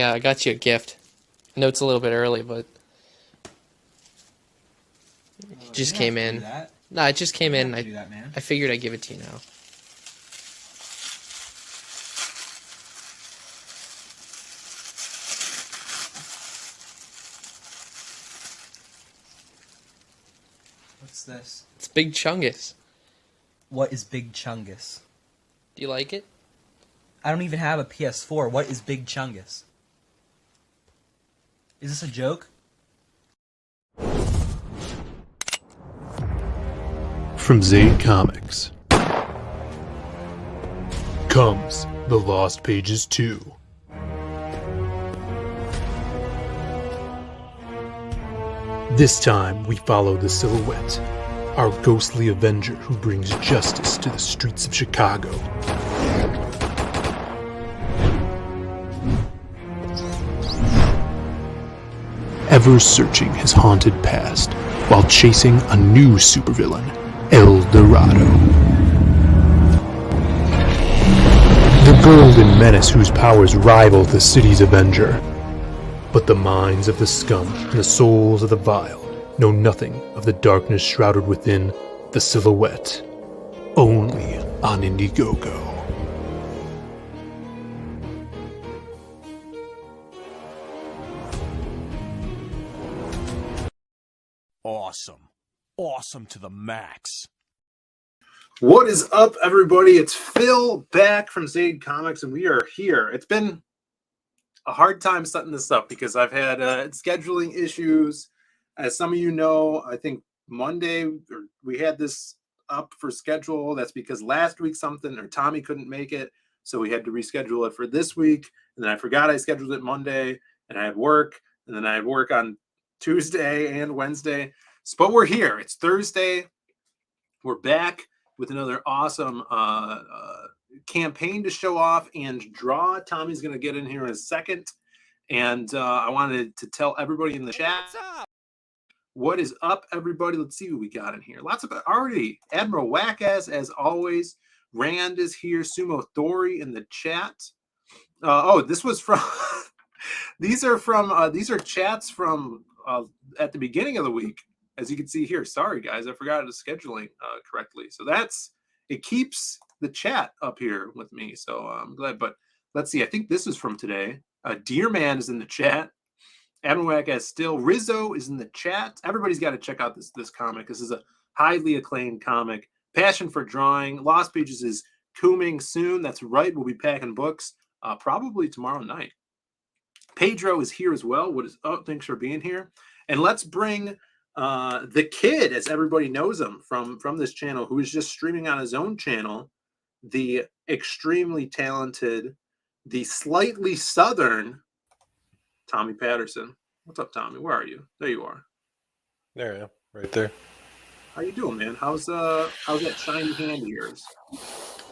I got you a gift. I know it's a little bit early, but it just came in. No, it just came in. I figured I'd give it to you now. What's this? It's Big Chungus. What is Big Chungus? Do you like it? I don't even have a PS4. What is Big Chungus? Is this a joke? From Zaid Comics comes The Lost Pages 2. This time we follow the Silhouette, our ghostly avenger who brings justice to the streets of Chicago. Ever searching his haunted past while chasing a new supervillain, El Dorado. The golden menace whose powers rival the city's avenger. But the minds of the scum and the souls of the vile know nothing of the darkness shrouded within the Silhouette. Only on Indiegogo. Awesome. Awesome to the max. What is up, everybody? It's Phill back from Zaid Comics, and we are here. It's been a hard time setting this up because I've had scheduling issues. As some of you know, I think Monday we had this up for schedule. That's because last week Tommy couldn't make it, so we had to reschedule it for this week. And then I forgot I scheduled it Monday, and I had work, and then I had work on Tuesday and Wednesday. But we're here. It's Thursday. We're back with another awesome campaign to show off and draw. Tommy's going to get in here in a second. And I wanted to tell everybody in the chat. What is up, everybody? Let's see what we got in here. Lots of already. Admiral Wackass, as always. Rand is here. Sumo Thori in the chat. This was from... These are chats from at the beginning of the week. As you can see here, sorry guys, I forgot the scheduling correctly. So it keeps the chat up here with me. So I'm glad. But let's see. I think this is from today. Deer Man is in the chat. Admiral as still. Rizzo is in the chat. Everybody's got to check out this comic. This is a highly acclaimed comic. Passion for drawing. Lost Pages is coming soon. That's right. We'll be packing books probably tomorrow night. Pedro is here as well. What is up? Thanks for being here. And let's bring the kid, as everybody knows him from this channel, who is just streaming on his own channel, the extremely talented, the slightly southern Tommy Patterson. What's up, Tommy? Where are you? There you are. There I am, right there. How you doing, man? How's that shiny hand of yours?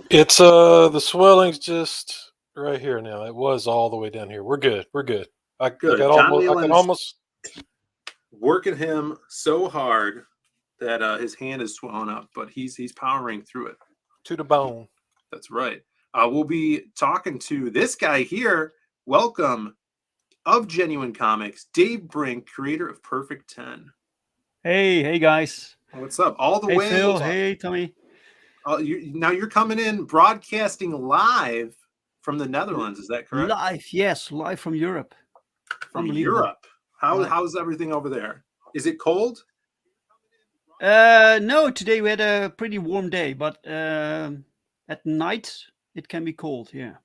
It's the swelling's just right here now. It was all the way down here. We're good. I can almost working him so hard that his hand is swelling up, but he's powering through it to the bone. That's right. We'll be talking to this guy here. Welcome, of Genuine Comics, Dave Brink, creator of Perfect 10. Hey guys. What's up? All the way. Hey Phil. Hey Tommy. Now you're coming in broadcasting live from the Netherlands. Is that correct? Live from Europe. From Europe. How's everything over there? Is it cold? No, today we had a pretty warm day, but at night it can be cold. Yeah,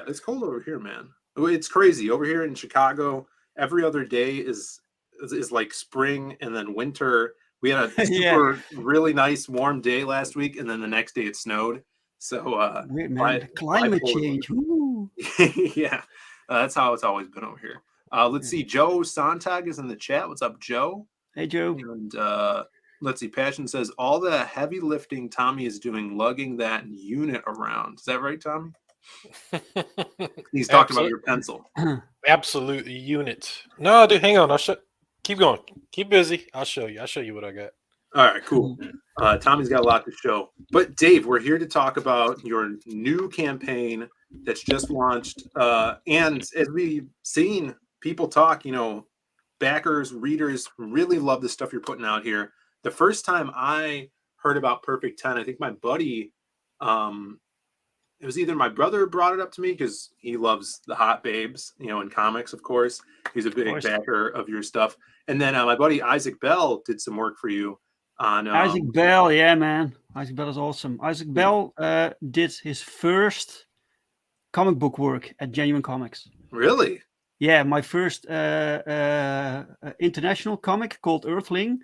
it's cold over here, man. It's crazy over here in Chicago. Every other day is like spring and then winter. We had a really nice warm day last week, and then the next day it snowed. So weird, man. Climate change. Yeah, that's how it's always been over here. Let's see. Joe Sontag is in the chat. What's up, Joe? Hey, Joe. And let's see. Passion says all the heavy lifting Tommy is doing, lugging that unit around. Is that right, Tommy? He's talking about your pencil. Absolutely, unit. No, dude, hang on. Keep going. Keep busy. I'll show you what I got. All right, cool. Tommy's got a lot to show. But Dave, we're here to talk about your new campaign, that's just launched. And as we've seen people talk, backers, readers really love the stuff you're putting out here. The first time I heard about Perfect 10, I think my buddy, it was either my brother brought it up to me because he loves the hot babes, in comics, of course. He's a big backer of your stuff. And then my buddy Isaac Bell did some work for you on Isaac Bell. Yeah, man. Isaac Bell is awesome. Isaac Bell did his first comic book work at Genuine Comics. Really? Yeah, my first international comic called Earthling.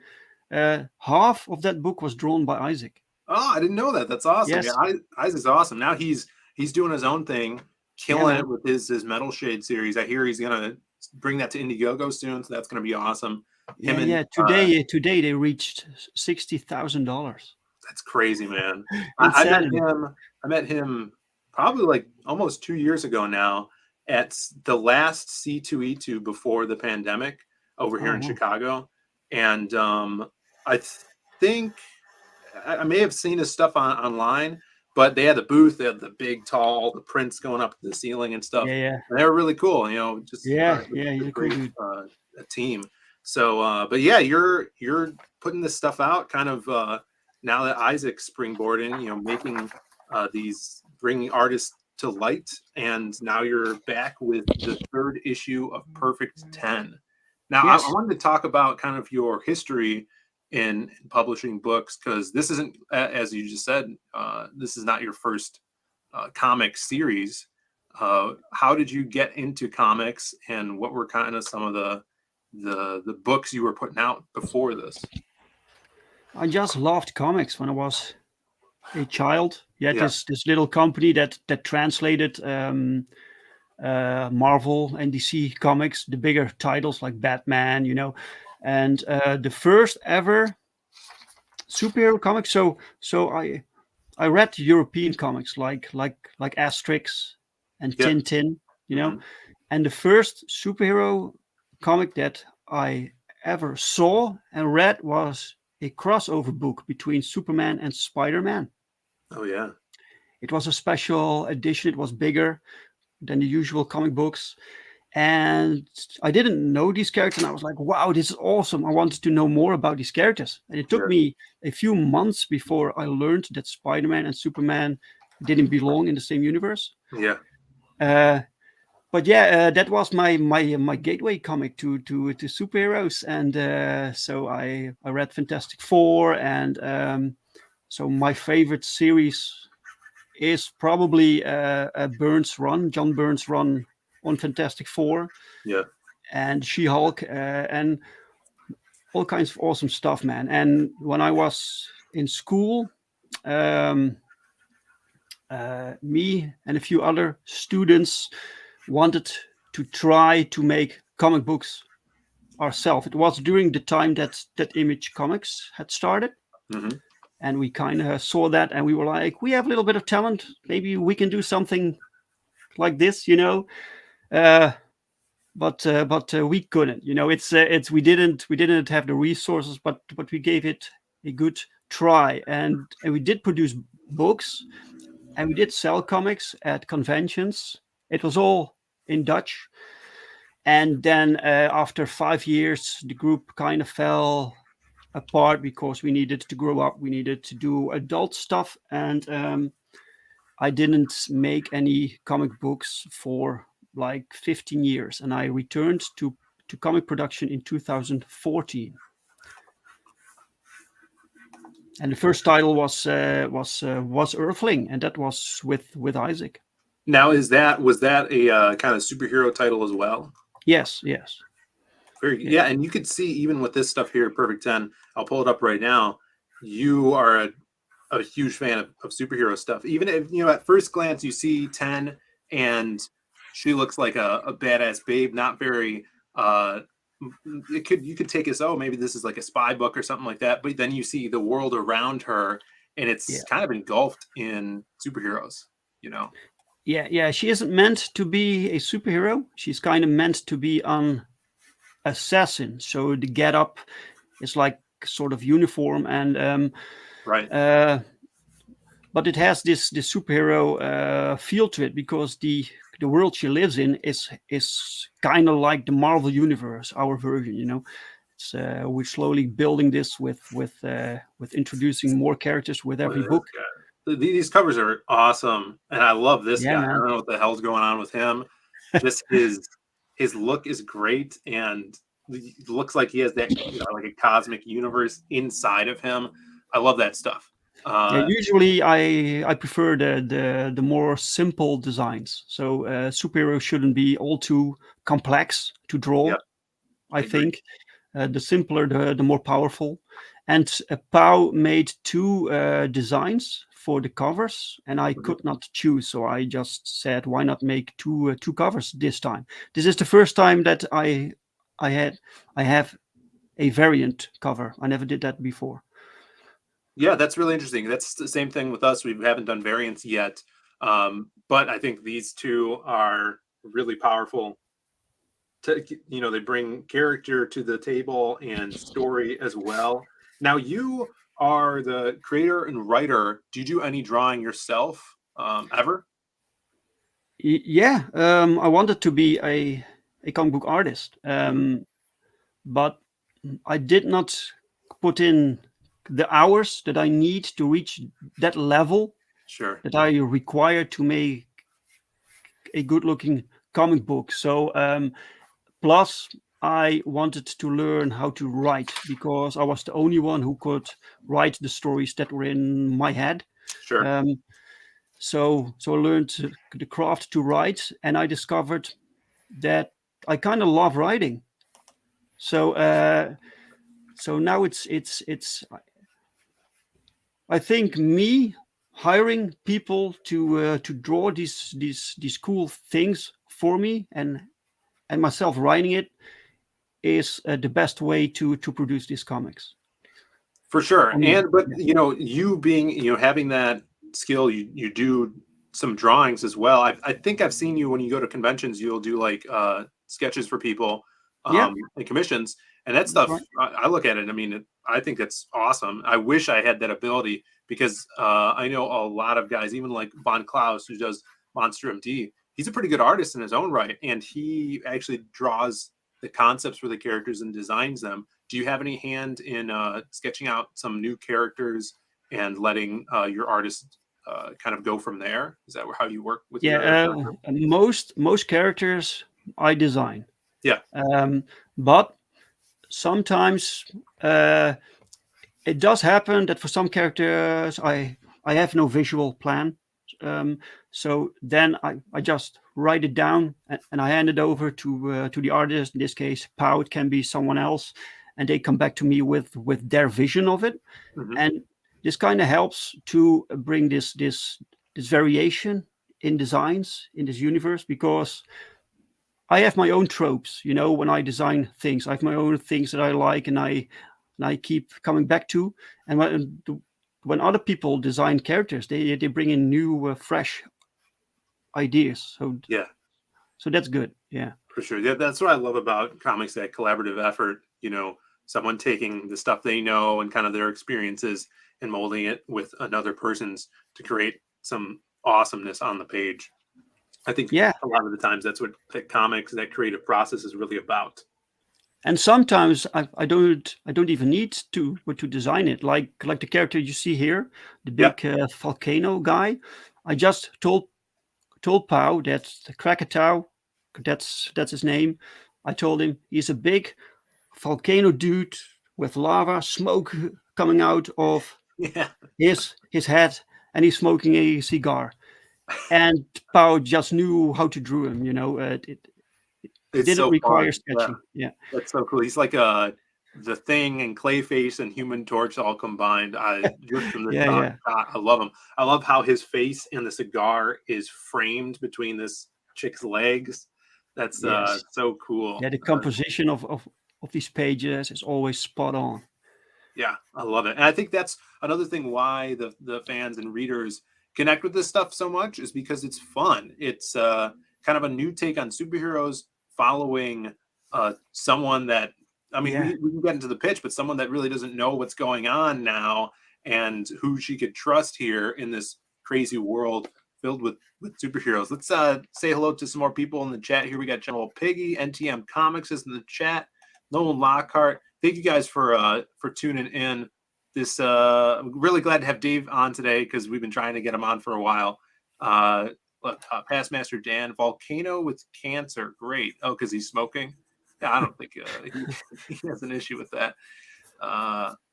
Half of that book was drawn by Isaac. Oh, I didn't know that. That's awesome. Yes. Yeah, Isaac's awesome. Now he's doing his own thing, killing it with his Metal Shade series. I hear he's gonna bring that to Indiegogo soon, so that's gonna be awesome. Today they reached $60,000. That's crazy, man. I met him probably like almost 2 years ago now at the last C2E2 before the pandemic over here in Chicago, and I think I may have seen his stuff online, but they had the booth, they had the big, tall, the prints going up to the ceiling and stuff. Yeah. And they were really cool, just he's a cool dude. A team. So, but yeah, you're putting this stuff out kind of now that Isaac's springboarding, making bringing artists to light, and now you're back with the 3rd issue of Perfect 10. Now, yes. I wanted to talk about kind of your history in publishing books, because this isn't, as you just said, this is not your first comic series. How did you get into comics, and what were kind of some of the books you were putting out before this? I just loved comics when I was a child. This little company that translated Marvel and DC comics, the bigger titles like Batman, and the first ever superhero comics. So I read European comics like Asterix and Tintin, and the first superhero comic that I ever saw and read was a crossover book between Superman and Spider-Man. Oh yeah. It was a special edition. It was bigger than the usual comic books. And I didn't know these characters, and I was like, wow, this is awesome. I wanted to know more about these characters. And it took me a few months before I learned that Spider-Man and Superman didn't belong in the same universe. Yeah. That was my gateway comic to superheroes. And so I read Fantastic Four, and so my favorite series is probably John Byrne's run on Fantastic Four, and She-Hulk, and all kinds of awesome stuff, man. And when I was in school, me and a few other students wanted to try to make comic books ourselves. It was during the time that Image Comics had started. Mm-hmm. And we kind of saw that, and we were like, we have a little bit of talent. Maybe we can do something like this, but we couldn't. It's we didn't have the resources, but we gave it a good try, and we did produce books, and we did sell comics at conventions. It was all in Dutch, and then after 5 years, the group kind of fell apart because we needed to grow up. We needed to do adult stuff, and I didn't make any comic books for like 15 years, and I returned to comic production in 2014. And the first title was Earthling, and that was with Isaac. Now, was that a kind of superhero title as well? Yes. Yeah, and you could see even with this stuff here, Perfect 10. I'll pull it up right now. You are a huge fan of superhero stuff. Even if at first glance you see 10 and she looks like a badass babe, not very. You could take as, maybe this is like a spy book or something like that. But then you see the world around her, and it's kind of engulfed in superheroes. Yeah. She isn't meant to be a superhero. She's kind of meant to be an assassin. So the getup is like sort of uniform, and right. but it has this superhero feel to it, because the world she lives in is kind of like the Marvel universe, our version. It's, we're slowly building this with introducing more characters with every book. These covers are awesome, and I love this Yeah, guy. man. I don't know what the hell's going on with him. Just his look is great, and it looks like he has that like a cosmic universe inside of him. I love that stuff. Usually I prefer the more simple designs. So superheroes shouldn't be all too complex to draw. Yep, I think the simpler, the more powerful. And Pau made two designs for the covers, and I could not choose, so I just said, why not make two covers this time? This is the first time that I have a variant cover. I never did that before. Yeah, that's really interesting. That's the same thing with us. We haven't done variants yet, but I think these two are really powerful. They bring character to the table and story as well. Now, you are the creator and writer. Do you do any drawing yourself ever? Yeah, I wanted to be a comic book artist, but I did not put in the hours that I need to reach that level that I require to make a good-looking comic book. So, plus I wanted to learn how to write, because I was the only one who could write the stories that were in my head. So I learned the craft to write, and I discovered that I kind of love writing. So now it's I think me hiring people to draw these cool things for me, and myself writing it, is the best way to produce these comics. For sure. But you being having that skill, you do some drawings as well. I think I've seen you when you go to conventions, you'll do like sketches for people and commissions, and that stuff. Right. I look at it. I mean, I think that's awesome. I wish I had that ability, because I know a lot of guys, even like Von Klaus, who does Monster MD. He's a pretty good artist in his own right, and he actually draws the concepts for the characters and designs them. Do you have any hand in sketching out some new characters and letting your artist kind of go from there? Is that how you work with your most characters I design. Yeah. But sometimes it does happen that for some characters I have no visual plan. So then I just write it down and I hand it over to the artist. In this case, Pau, it can be someone else, and they come back to me with their vision of it. Mm-hmm. And this kind of helps to bring this variation in designs in this universe, because I have my own tropes. When I design things, I have my own things that I like, and I keep coming back to. And when other people design characters, they bring in new, fresh ideas. So that's good. Yeah, for sure. Yeah, that's what I love about comics, that collaborative effort. Someone taking the stuff they know and kind of their experiences and molding it with another person's to create some awesomeness on the page. I think a lot of the times that's what comics, that creative process, is really about. And sometimes I don't even need to design it. Like the character you see here, the big volcano guy. I just told Pau that the Krakatau, that's his name. I told him he's a big volcano dude with lava smoke coming out of his head, and he's smoking a cigar. And Pau just knew how to draw him. It didn't require sketching. Yeah, that's so cool. He's like the Thing and Clayface and Human Torch all combined. Just from the top, I love him. I love how his face and the cigar is framed between this chick's legs. That's so cool. Yeah, the composition of these pages is always spot on. Yeah, I love it. And I think that's another thing why the fans and readers connect with this stuff so much, is because it's fun. It's kind of a new take on superheroes, following someone that, we can get into the pitch, but someone that really doesn't know what's going on now, and who she could trust here in this crazy world filled with superheroes. Let's say hello to some more people in the chat here. We got General Piggy, NTM Comics is in the chat. Nolan Lockhart. Thank you guys for tuning in. This really glad to have Dave on today because we've been trying to get him on for a while. Past Master Dan, Volcano with cancer. Great. Oh, because he's smoking? Yeah, I don't think he has an issue with that.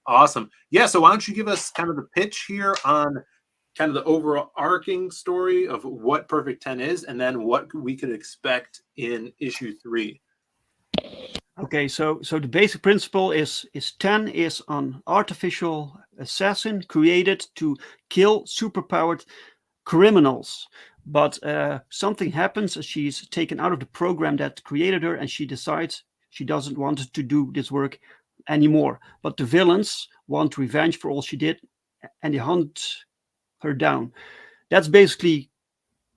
Awesome. Yeah, so why don't you give us kind of the pitch here on kind of the overarching story of what Perfect 10 is and then what we could expect in issue 3. Okay, so the basic principle is 10 is an artificial assassin created to kill superpowered criminals. But something happens. She's taken out of the program that created her, and she decides she doesn't want to do this work anymore. But the villains want revenge for all she did, and they hunt her down. That's basically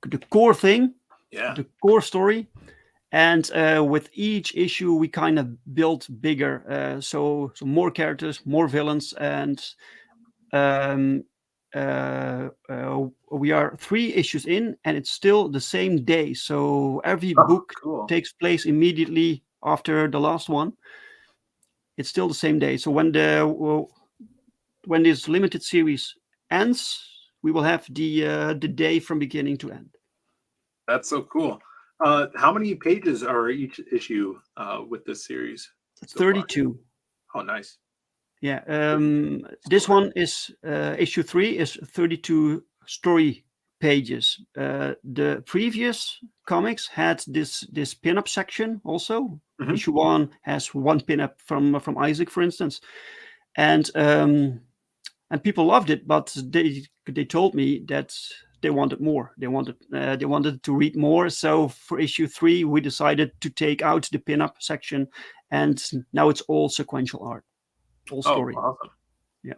the core thing, the core story. And with each issue, we kind of built bigger. So more characters, more villains, and we are 3 issues in, and it's still the same day. So every book takes place immediately after the last one. It's still the same day. So when this limited series ends, we will have the day from beginning to end. That's so cool. How many pages are each issue with this series? So 32. Far? Oh, nice. Yeah. This one is issue 3 is 32 story pages. The previous comics had this pinup section also. Mm-hmm. Issue 1 has 1 pinup from Isaac, for instance, and people loved it, but they told me that they wanted more. They wanted to read more. So for issue 3, we decided to take out the pinup section, and now it's all sequential art, all story. Oh, awesome. Yeah,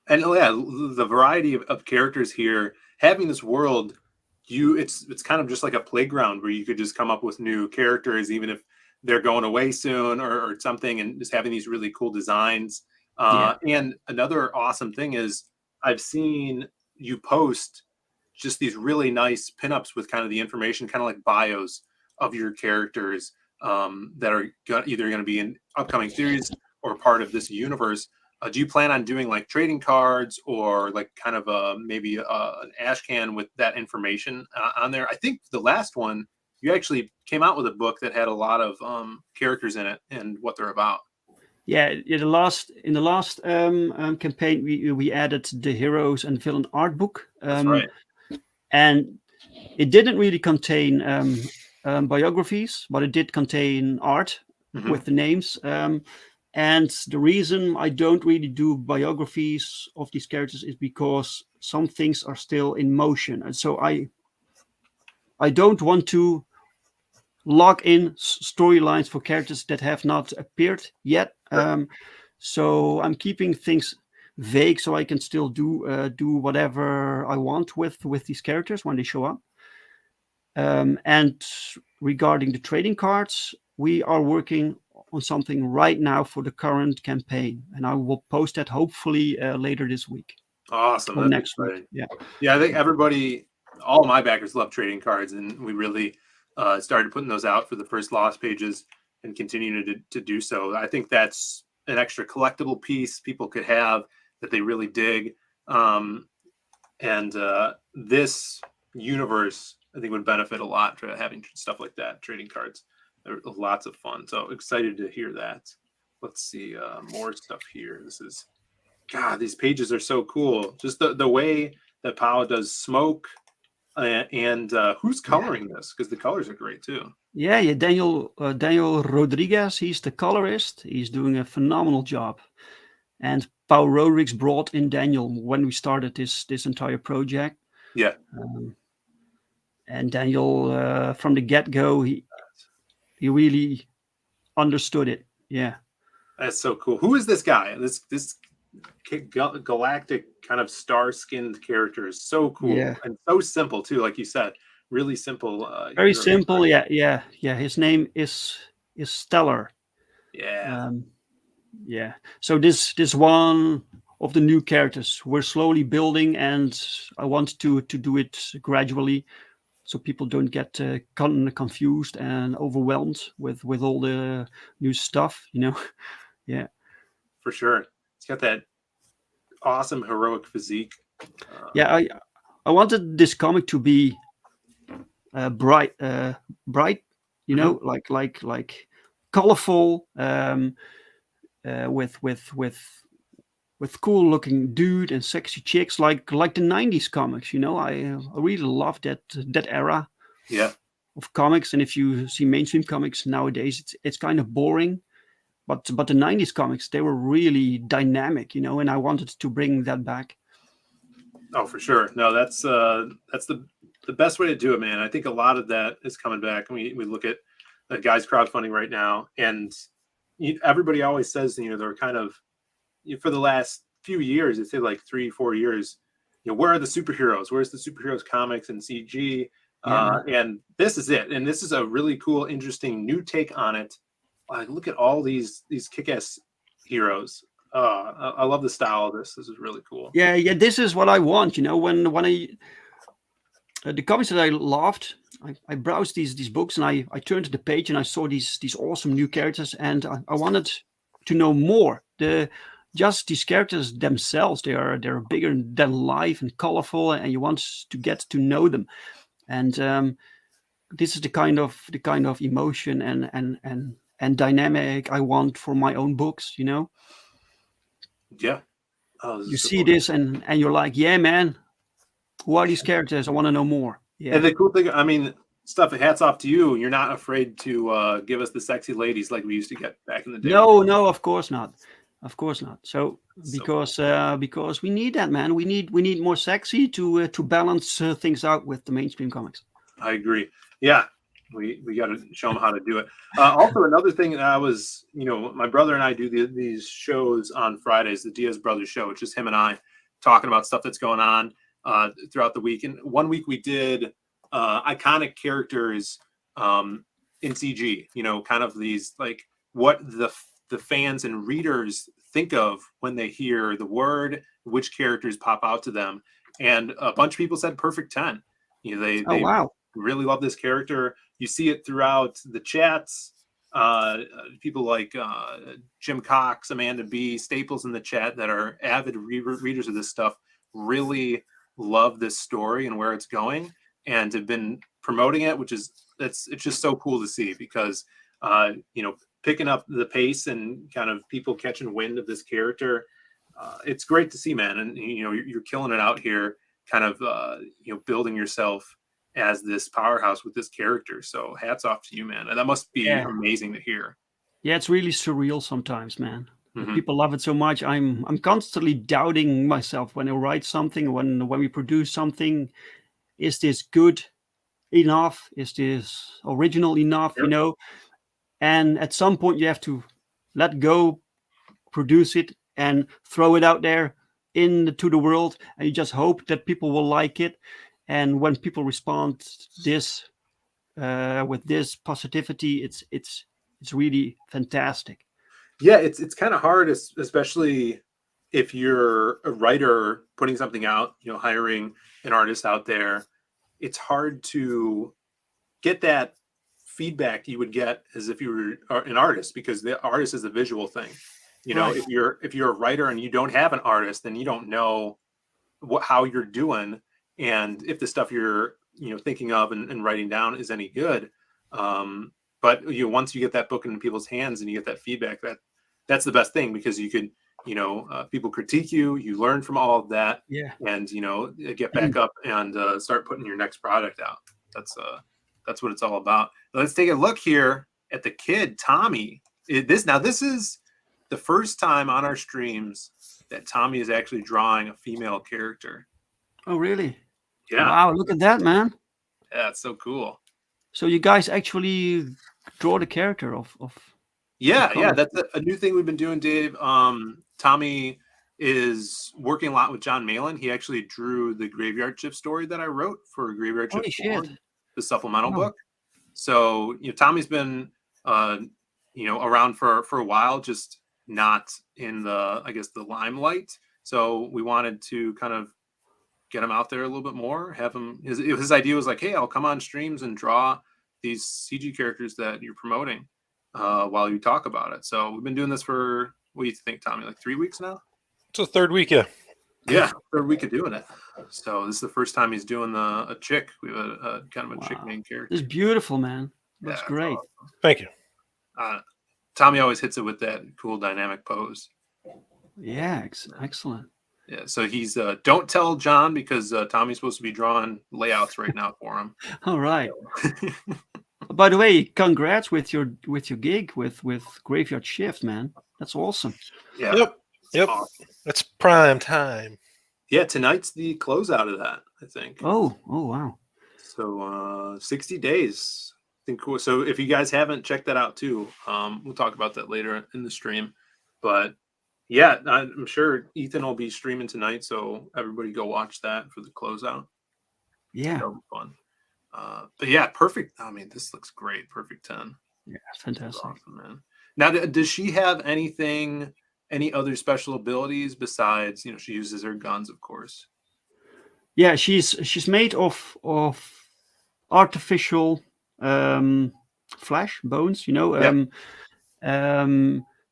and the variety of characters here, having this world, it's kind of just like a playground where you could just come up with new characters, even if they're going away soon or something, and just having these really cool designs. And another awesome thing is I've seen you post just these really nice pinups with kind of the information, kind of like bios of your characters that are either going to be in upcoming series or part of this universe. Do you plan on doing like trading cards or like kind of maybe an ash can with that information on there? I think the last one, you actually came out with a book that had a lot of characters in it and what they're about. Yeah, in the last campaign, we added the heroes and villain art book. That's right. And it didn't really contain biographies, but it did contain art with the names. And the reason I don't really do biographies of these characters is because some things are still in motion. And so I don't want to log in storylines for characters that have not appeared yet. So I'm keeping things vague so I can still do whatever I want with these characters when they show up. And regarding the trading cards, we are working on something right now for the current campaign, and I will post that hopefully later this week. Awesome. Or next week. Yeah. I think all my backers love trading cards, and we really started putting those out for the first Lost pages and continue to do so. I think that's an extra collectible piece people could have that they really dig. And this universe, I think, would benefit a lot for having stuff like that, trading cards. They're lots of fun. So excited to hear that. Let's see more stuff here. These pages are so cool. Just the way that Pao does smoke and who's coloring this? Because the colors are great too. Yeah, Daniel Rodriguez. He's the colorist. He's doing a phenomenal job. And Pao Rodriguez brought in Daniel when we started this entire project. Yeah. And Daniel, from the get-go, he really understood it. Yeah. That's so cool. Who is this guy? This galactic kind of star-skinned character is so cool and so simple too. Like you said, really simple. Very simple. Yeah. His name is Stellar. Yeah. So this one of the new characters. We're slowly building, and I want to do it gradually, so people don't get confused and overwhelmed with all the new stuff. Yeah. For sure. It's got that awesome heroic physique. Yeah, I wanted this comic to be bright, like colorful, with cool looking dude and sexy chicks, like the 90s comics. I really love that era of comics. And if you see mainstream comics nowadays, it's kind of boring. But the 90s comics, they were really dynamic, and I wanted to bring that back. Oh, for sure. No, that's the best way to do it, man. I think a lot of that is coming back. We look at the guys crowdfunding right now, and everybody always says, they're kind of, for the last few years, I'd say like 3-4 years, where are the superheroes? Where's the superheroes comics and CG? And this is it. And this is a really cool, interesting new take on it. Look at all these kick-ass heroes. I love the style of this. This is really cool. Yeah. This is what I want. When the comics that I loved, I browsed these books, and I turned to the page, and I saw these awesome new characters, and I wanted to know more. Just these characters themselves, they're bigger than life and colorful, and you want to get to know them. And this is the kind of emotion and dynamic I want for my own books. Yeah. Oh, you see this and you're like, yeah, man, who are these characters? I want to know more. Yeah. And the cool thing, I mean, stuff, hats off to you. You're not afraid to give us the sexy ladies like we used to get back in the day. No, of course not. Of course not. So because we need that, man. We need more sexy to balance things out with the mainstream comics. I agree. Yeah. We got to show them how to do it. Also, another thing that I was, my brother and I do these shows on Fridays, the Diaz Brothers show. It's just him and I talking about stuff that's going on throughout the week. And one week we did iconic characters in CG, kind of these, like, what the fans and readers think of when they hear the word, which characters pop out to them. And a bunch of people said Perfect 10. They wow. really love this character. You see it throughout the chats. People like Jim Cox, Amanda B, staples in the chat that are avid readers of this stuff really love this story and where it's going, and have been promoting it, which is it's just so cool to see, because picking up the pace and kind of people catching wind of this character, it's great to see, man. And you're killing it out here, kind of building yourself as this powerhouse with this character. So hats off to you, man. And that must be amazing to hear. Yeah, it's really surreal sometimes, man. Mm-hmm. People love it so much. I'm constantly doubting myself when I write something, when we produce something. Is this good enough? Is this original enough? Yep. And at some point you have to let go, produce it, and throw it out there into the world, and you just hope that people will like it. And when people respond with this positivity, it's really fantastic. Yeah, it's kind of hard, especially if you're a writer putting something out, hiring an artist out there. It's hard to get that feedback you would get as if you were an artist, because the artist is a visual thing. Right. If you're a writer and you don't have an artist, then you don't know how you're doing, and if the stuff you're thinking of and writing down is any good. But once you get that book in people's hands and you get that feedback, that's the best thing, because you could people critique you learn from all of that, and get back up and start putting your next product out. That's what it's all about. Let's take a look here at the kid Tommy. This is the first time on our streams that Tommy is actually drawing a female character. Oh, really? Yeah. Wow, look at that, man. Yeah, it's so cool. So you guys actually draw the character of Yeah, that's a new thing we've been doing, Dave. Tommy is working a lot with John Malin. He actually drew the Graveyard Shift story that I wrote for Graveyard Shift 4, the supplemental book. So Tommy's been around for a while, just not in the limelight. So we wanted to kind of get him out there a little bit more. Have him. His idea was like, hey, I'll come on streams and draw these CG characters that you're promoting while you talk about it. So we've been doing this for, what do you think, Tommy? Like 3 weeks now? It's the third week, yeah. Yeah, third week of doing it. So this is the first time he's doing a chick. We have a kind of a chick main character. It's beautiful, man. That's great. Awesome. Thank you. Tommy always hits it with that cool dynamic pose. Yeah, excellent. Yeah, so he's don't tell John, because Tommy's supposed to be drawing layouts right now for him. All right. By the way, congrats with your gig with Graveyard Shift, man. That's awesome. Yeah. Yep. Awesome. It's prime time. Yeah, tonight's the closeout of that, I think. Oh wow. So 60 days. I think cool. So if you guys haven't checked that out too, we'll talk about that later in the stream. But yeah, I'm sure Ethan will be streaming tonight, so everybody go watch that for the closeout. Yeah. That'll be fun. But yeah, perfect. I mean, this looks great. Perfect 10. Yeah, fantastic. Awesome, man. Now, does she have any other special abilities besides, she uses her guns, of course? Yeah, she's made of artificial flesh, bones,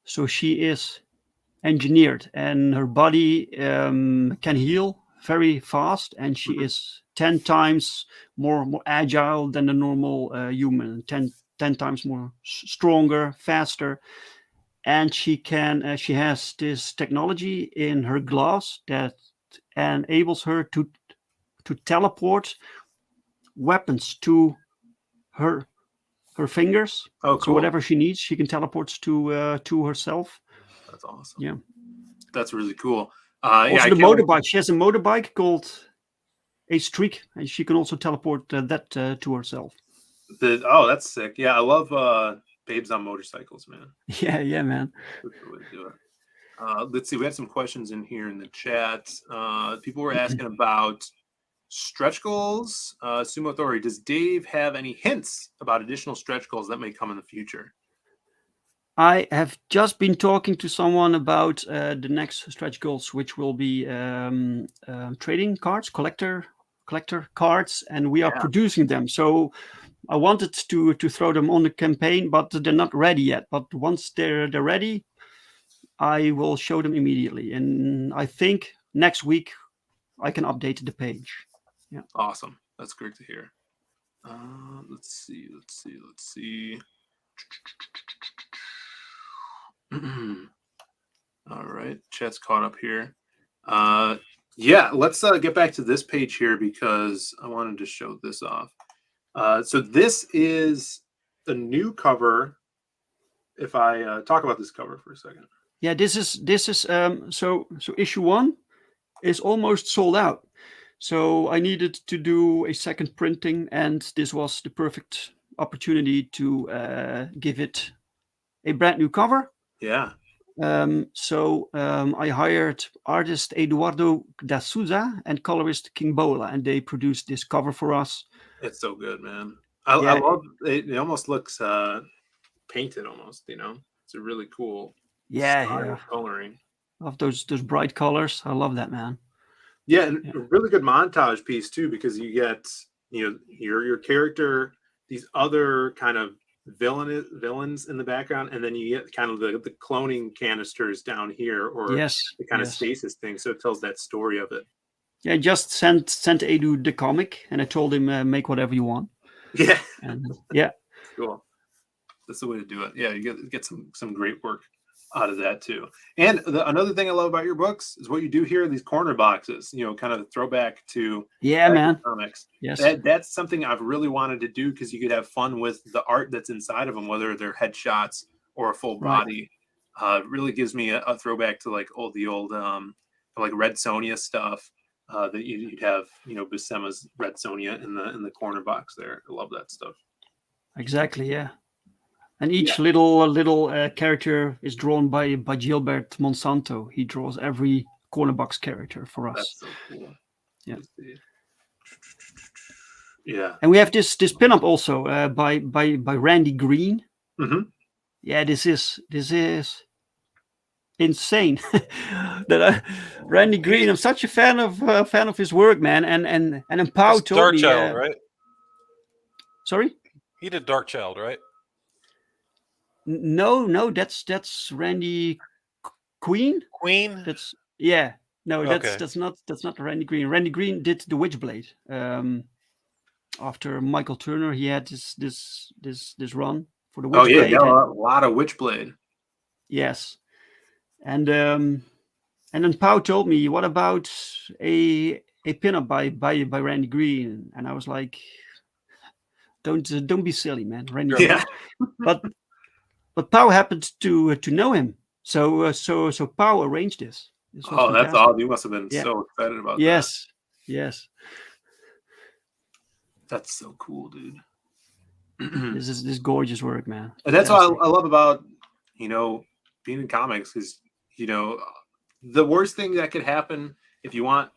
so she is engineered, and her body can heal very fast, and she is 10 times more agile than the normal human, 10 times more stronger, faster. And she has this technology in her gloves that enables her to teleport weapons to her fingers. Oh, cool. So whatever she needs, she can teleport to herself. That's awesome. Yeah, that's really cool. Also, the motorbike. She has a motorbike called a Streak, and she can also teleport that to herself. That's sick. Yeah, I love babes on motorcycles, man. Yeah, man. That's the way to do it. Let's see. We had some questions in here in the chat. People were asking about stretch goals. Sumo Authority, does Dave have any hints about additional stretch goals that may come in the future? I have just been talking to someone about the next stretch goals, which will be trading cards, collector cards, and we are producing them. So I wanted to throw them on the campaign, but they're not ready yet. But once they're ready, I will show them immediately. And I think next week I can update the page. Yeah. Awesome. That's great to hear. Let's see. All right. Chat's caught up here. Yeah, let's get back to this page here because I wanted to show this off. So this is the new cover. If I talk about this cover for a second. Yeah, this is so issue 1 is almost sold out. So I needed to do a second printing, and this was the perfect opportunity to give it a brand new cover. Yeah. So I hired artist Eduardo da Souza and colorist King Bola, and they produced this cover for us. It's so good, man. I love it. It almost looks painted almost, It's a really cool style coloring. Of those bright colors. I love that, man. Yeah, and a really good montage piece too, because you get your character, these other kind of villains in the background, and then you get kind of the cloning canisters down here, or the kind of stasis thing. So it tells that story of it. Yeah, I just sent Edu the comic, and I told him make whatever you want. Yeah, and cool. That's the way to do it. Yeah, you get some great work out of that too. And another thing I love about your books is what you do here, these corner boxes, kind of throwback to man comics. Yes, that's something I've really wanted to do, because you could have fun with the art that's inside of them, whether they're headshots or a full body. It really gives me a throwback to like the old like Red Sonja stuff that you'd have, Buscema's Red Sonja in the corner box there. I love that stuff. Exactly, yeah. And each little character is drawn by Gilbert Monsanto. He draws every corner box character for us. That's so cool. Yeah. Yeah. And we have this pinup also by Randy Green. Mm-hmm. Yeah, this is insane. Randy Green, I'm such a fan of his work, man. And Pau told Dark me. Child, right? Sorry. He did Dark Child, right? No, that's Randy Queen. Queen. That's yeah. No, Okay. that's not Randy Green. Randy Green did the Witchblade. After Michael Turner, he had this run for the Witchblade. Oh yeah, a lot of Witchblade. Yes, and then Pau told me, "What about a pinup by Randy Green?" And I was like, "Don't be silly, man, Randy Yeah. Green." But Pau happened to know him, so Pau arranged this. This was That's fantastic. awesome. You must have been so excited about that. Yes. That's so cool, dude. This is gorgeous work, man. And that's what I love about, being in comics is, the worst thing that could happen if you want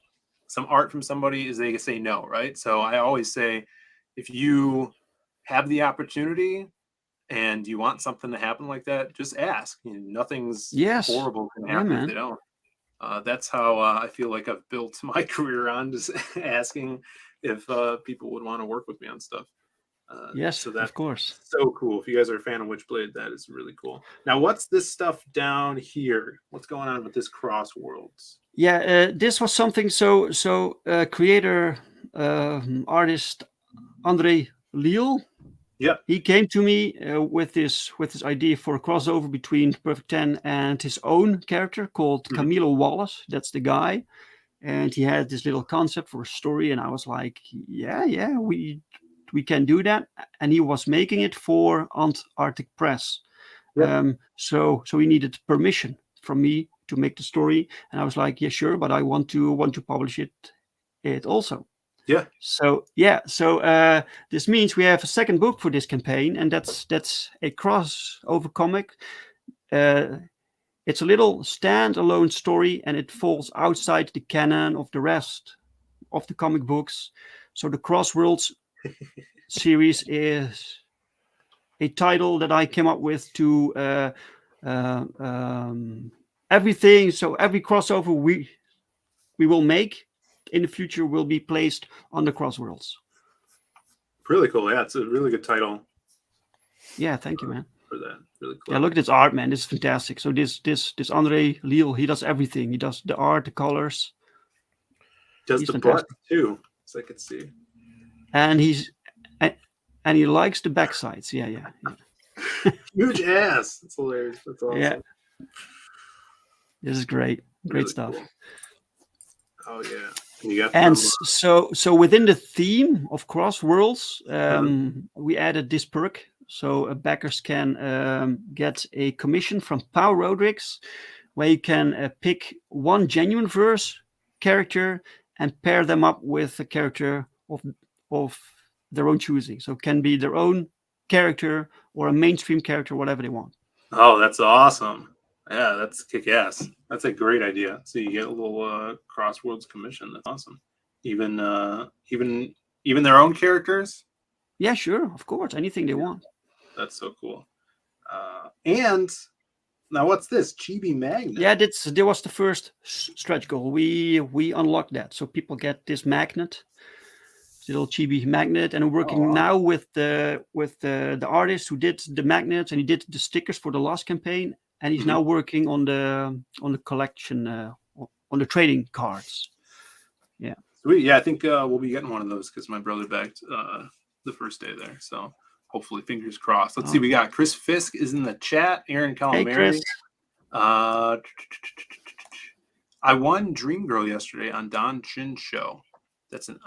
some art from somebody is they can say no, right? So I always say, if you have the opportunity and you want something to happen like that, just ask. Nothing's horrible can happen if they don't. That's how I feel like I've built my career on, just asking if people would want to work with me on stuff. Yes, so that's of course. So cool. If you guys are a fan of Witchblade, that is really cool. Now, what's this stuff down here? What's going on with this Cross Worlds? Yeah, this was something. So creator, artist Andre Leal. Yeah, he came to me with this idea for a crossover between Perfect 10 and his own character called Camilo Wallace. That's the guy, and he had this little concept for a story, and I was like, yeah, we can do that. And he was making it for Antarctic Press. Yeah. So he needed permission from me to make the story, and I was like, yeah, sure, but I want to publish it also. Yeah. So this means we have a second book for this campaign, and that's a crossover comic. It's a little standalone story, and it falls outside the canon of the rest of the comic books. So the Crossworlds series is a title that I came up with to everything. So every crossover we will make in the future will be placed on the Crossworlds. Really cool. Yeah, it's a really good title. Yeah, thank you, man. For that, really cool. Yeah, look at this art, man. This is fantastic. So this Andre Leal, he does everything. He does the art, the colors. Does the butt too, as I could see. And he likes the back sides. Yeah. Huge ass. It's hilarious. That's awesome. Yeah. This is great. Great Really stuff. Cool. Oh yeah. And so within the theme of Crossworlds, we added this perk, so backers can get a commission from Pau Rodrigues, where you can pick one genuine verse character and pair them up with a character of their own choosing. So it can be their own character or a mainstream character, whatever they want. Oh, that's awesome. Yeah, that's kick-ass. That's a great idea. So you get a little Crossworlds commission. That's awesome. Even their own characters? Yeah, sure. Of course. Anything they want. That's so cool. And now what's this? Chibi Magnet. Yeah, there was the first stretch goal. We unlocked that. So people get this magnet, little chibi magnet, and I'm working now with the artist who did the magnets, and he did the stickers for the last campaign. And he's now working on the collection, on the trading cards. Yeah. Sweet. Yeah, I think we'll be getting one of those because my brother backed the first day there. So hopefully, fingers crossed. Let's see. We got Chris Fisk is in the chat. Aaron Calamari. Hey, Chris. I won Dream Girl yesterday on Don Chin's show. That's an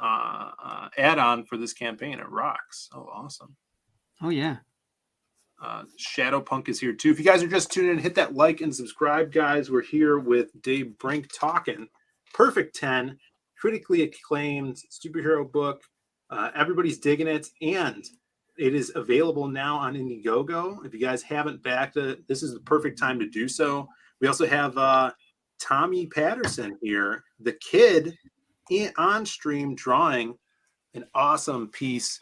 add-on for this campaign. It rocks. Oh, awesome. Oh, yeah. Shadow Punk is here too. If you guys are just tuning in, hit that like and subscribe, guys. We're here with Dave Brink talking Perfect 10, critically acclaimed superhero book. Everybody's digging it, and it is available now on Indiegogo. If you guys haven't backed it, this is the perfect time to do so. We also have Tommy Patterson here, the kid on stream drawing an awesome piece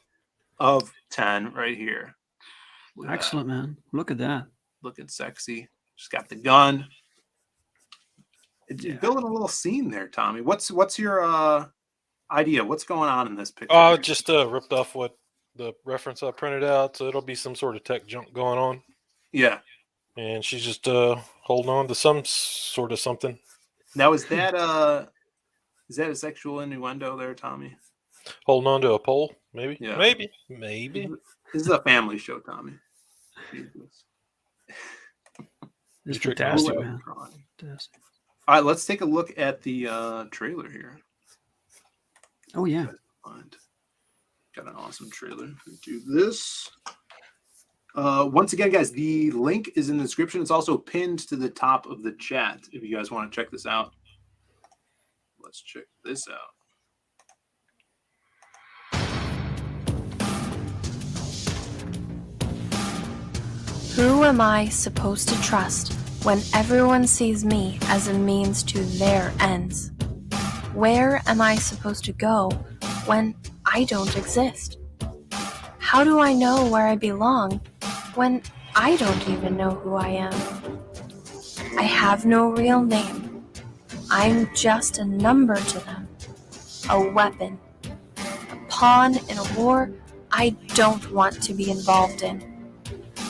of 10 right here. Excellent, man. Look at that. Looking sexy. Just got the gun. building a little scene there, Tommy. What's your idea? What's going on in this picture? Oh, just ripped off what the reference I printed out, so it'll be some sort of tech junk going on. Yeah. And she's just holding on to some sort of something. Now, is that a sexual innuendo there, Tommy? Holding on to a pole, maybe? Yeah. Maybe. This is a family show, Tommy. It's fantastic, man. Fantastic. All right, let's take a look at the trailer here. Oh, yeah. Got an awesome trailer. Do this. Once again, guys, the link is in the description. It's also pinned to the top of the chat if you guys want to check this out. Let's check this out. Who am I supposed to trust when everyone sees me as a means to their ends? Where am I supposed to go when I don't exist? How do I know where I belong when I don't even know who I am? I have no real name. I'm just a number to them, a weapon, a pawn in a war I don't want to be involved in.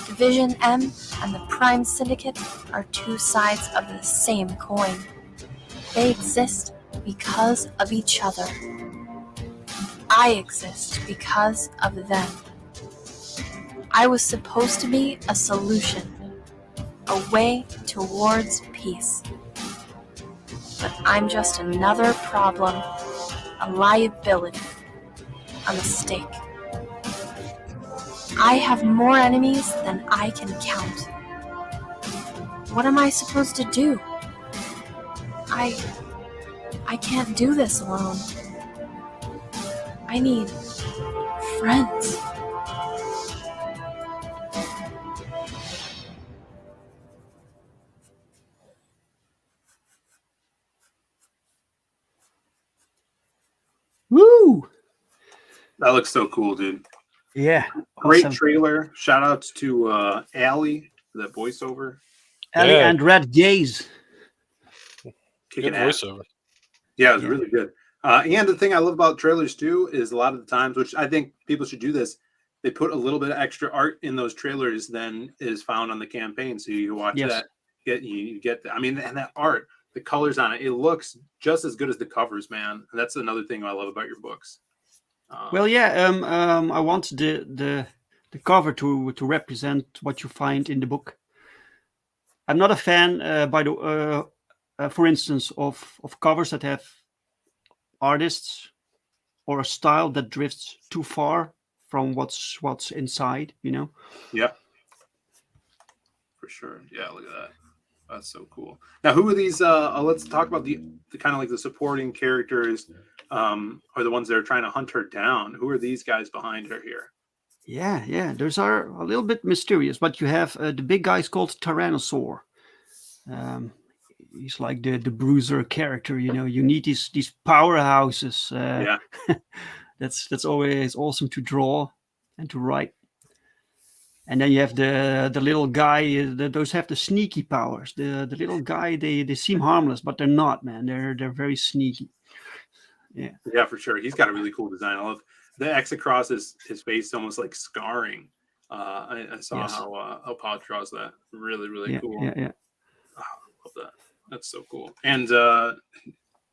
Division M and the Prime Syndicate are two sides of the same coin. They exist because of each other. I exist because of them. I was supposed to be a solution, a way towards peace. But I'm just another problem, a liability, a mistake. I have more enemies than I can count. What am I supposed to do? I can't do this alone. I need friends. Woo! That looks so cool, dude. Yeah. Great Awesome. trailer. Shout outs to Allie for that voiceover. Ellie and Red Gaze. Kicking Good ass. voiceover. Yeah, it was really good. And the thing I love about trailers too is a lot of the times, which I think people should do this, they put a little bit of extra art in those trailers than is found on the campaign. So you watch that, you get that. I mean, and that art, the colors on it, it looks just as good as the covers, man. And that's another thing I love about your books. Well, yeah, I want the cover to represent what you find in the book. I'm not a fan, for instance, of covers that have artists or a style that drifts too far from what's inside, you know. Yeah, for sure. Yeah, look at that. That's so cool. Now, who are these? Let's talk about the kind of like the supporting characters, or the ones that are trying to hunt her down. Who are these guys behind her here? Yeah. Those are a little bit mysterious, but you have the big guy's called Tyrannosaur. He's like the bruiser character, you know. You need these powerhouses. Yeah, that's always awesome to draw and to write. And then you have the little guy. Those have the sneaky powers. The little guy, they seem harmless, but they're not, man. They're very sneaky. Yeah, for sure. He's got a really cool design. I love the X across his face, almost like scarring. I saw how Pod draws that. Really, really cool. Yeah. Oh, I love that. That's so cool. And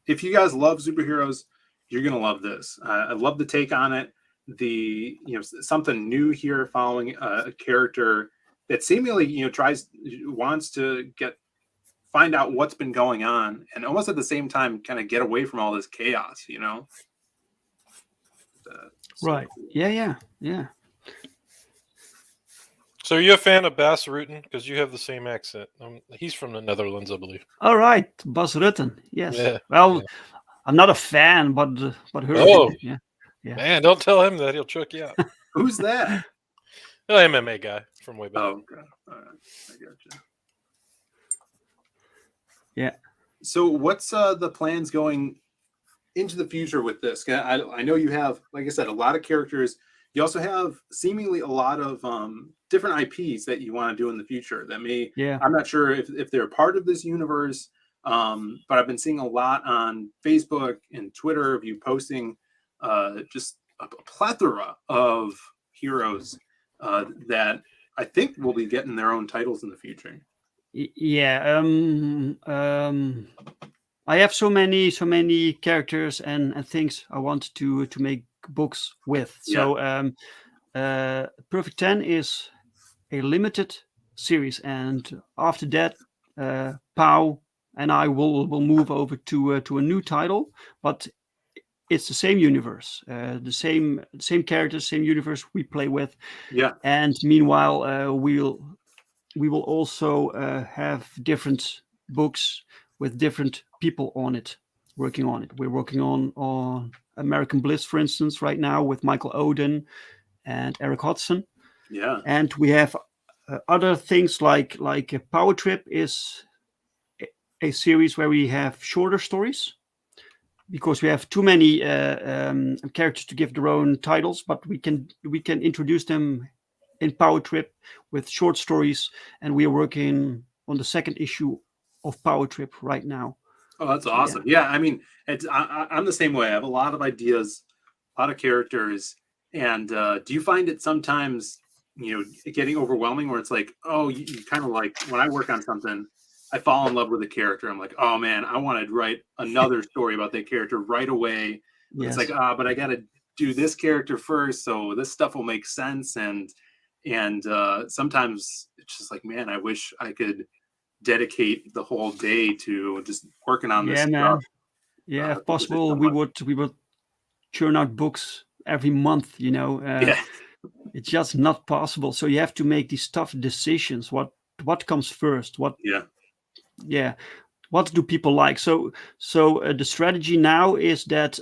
if you guys love superheroes, you're gonna love this. I love the take on it. Something new here, following a character that seemingly wants to find out what's been going on, and almost at the same time kind of get away from all this chaos. Right. Cool. Yeah. So are you a fan of Bas Rutten? Because you have the same accent. He's from the Netherlands, I believe. All right, Bas Rutten. Yes. Yeah. Well, I'm not a fan, but heard Oh. it. Yeah. Man, don't tell him that. He'll choke you out. Who's that? The MMA guy from way back. Oh, okay. All right. I gotcha. Yeah. So what's the plans going into the future with this? I know you have, like I said, a lot of characters. You also have seemingly a lot of different IPs that you want to do in the future that may, I'm not sure if they're part of this universe, But I've been seeing a lot on Facebook and Twitter of you posting just a plethora of heroes that I think will be getting their own titles in the future. Yeah. I have so many characters and things I want to make books with. So Perfect 10 is a limited series, and after that, Pow and I will move over to a new title, but it's the same universe, the same characters, same universe we play with. Yeah. And meanwhile, we will also have different books with different people on it, working on it. We're working on American Bliss, for instance, right now with Michael Oden and Eric Hodgson. Yeah. And we have other things like Power Trip is a series where we have shorter stories, because we have too many characters to give their own titles, but we can introduce them in Power Trip with short stories, and we are working on the second issue of Power Trip right now. Oh, that's awesome. Yeah, I mean, I'm the same way. I have a lot of ideas, a lot of characters, and do you find it sometimes, getting overwhelming where it's like, oh, you kind of like, when I work on something, I fall in love with a character. I'm like, oh man, I want to write another story about that character right away. Yes. It's like, but I got to do this character first, so this stuff will make sense. And sometimes it's just like, man, I wish I could dedicate the whole day to just working on this stuff. Yeah, if possible, we would churn out books every month. It's just not possible. So you have to make these tough decisions. What comes first? What do people like? So the strategy now is that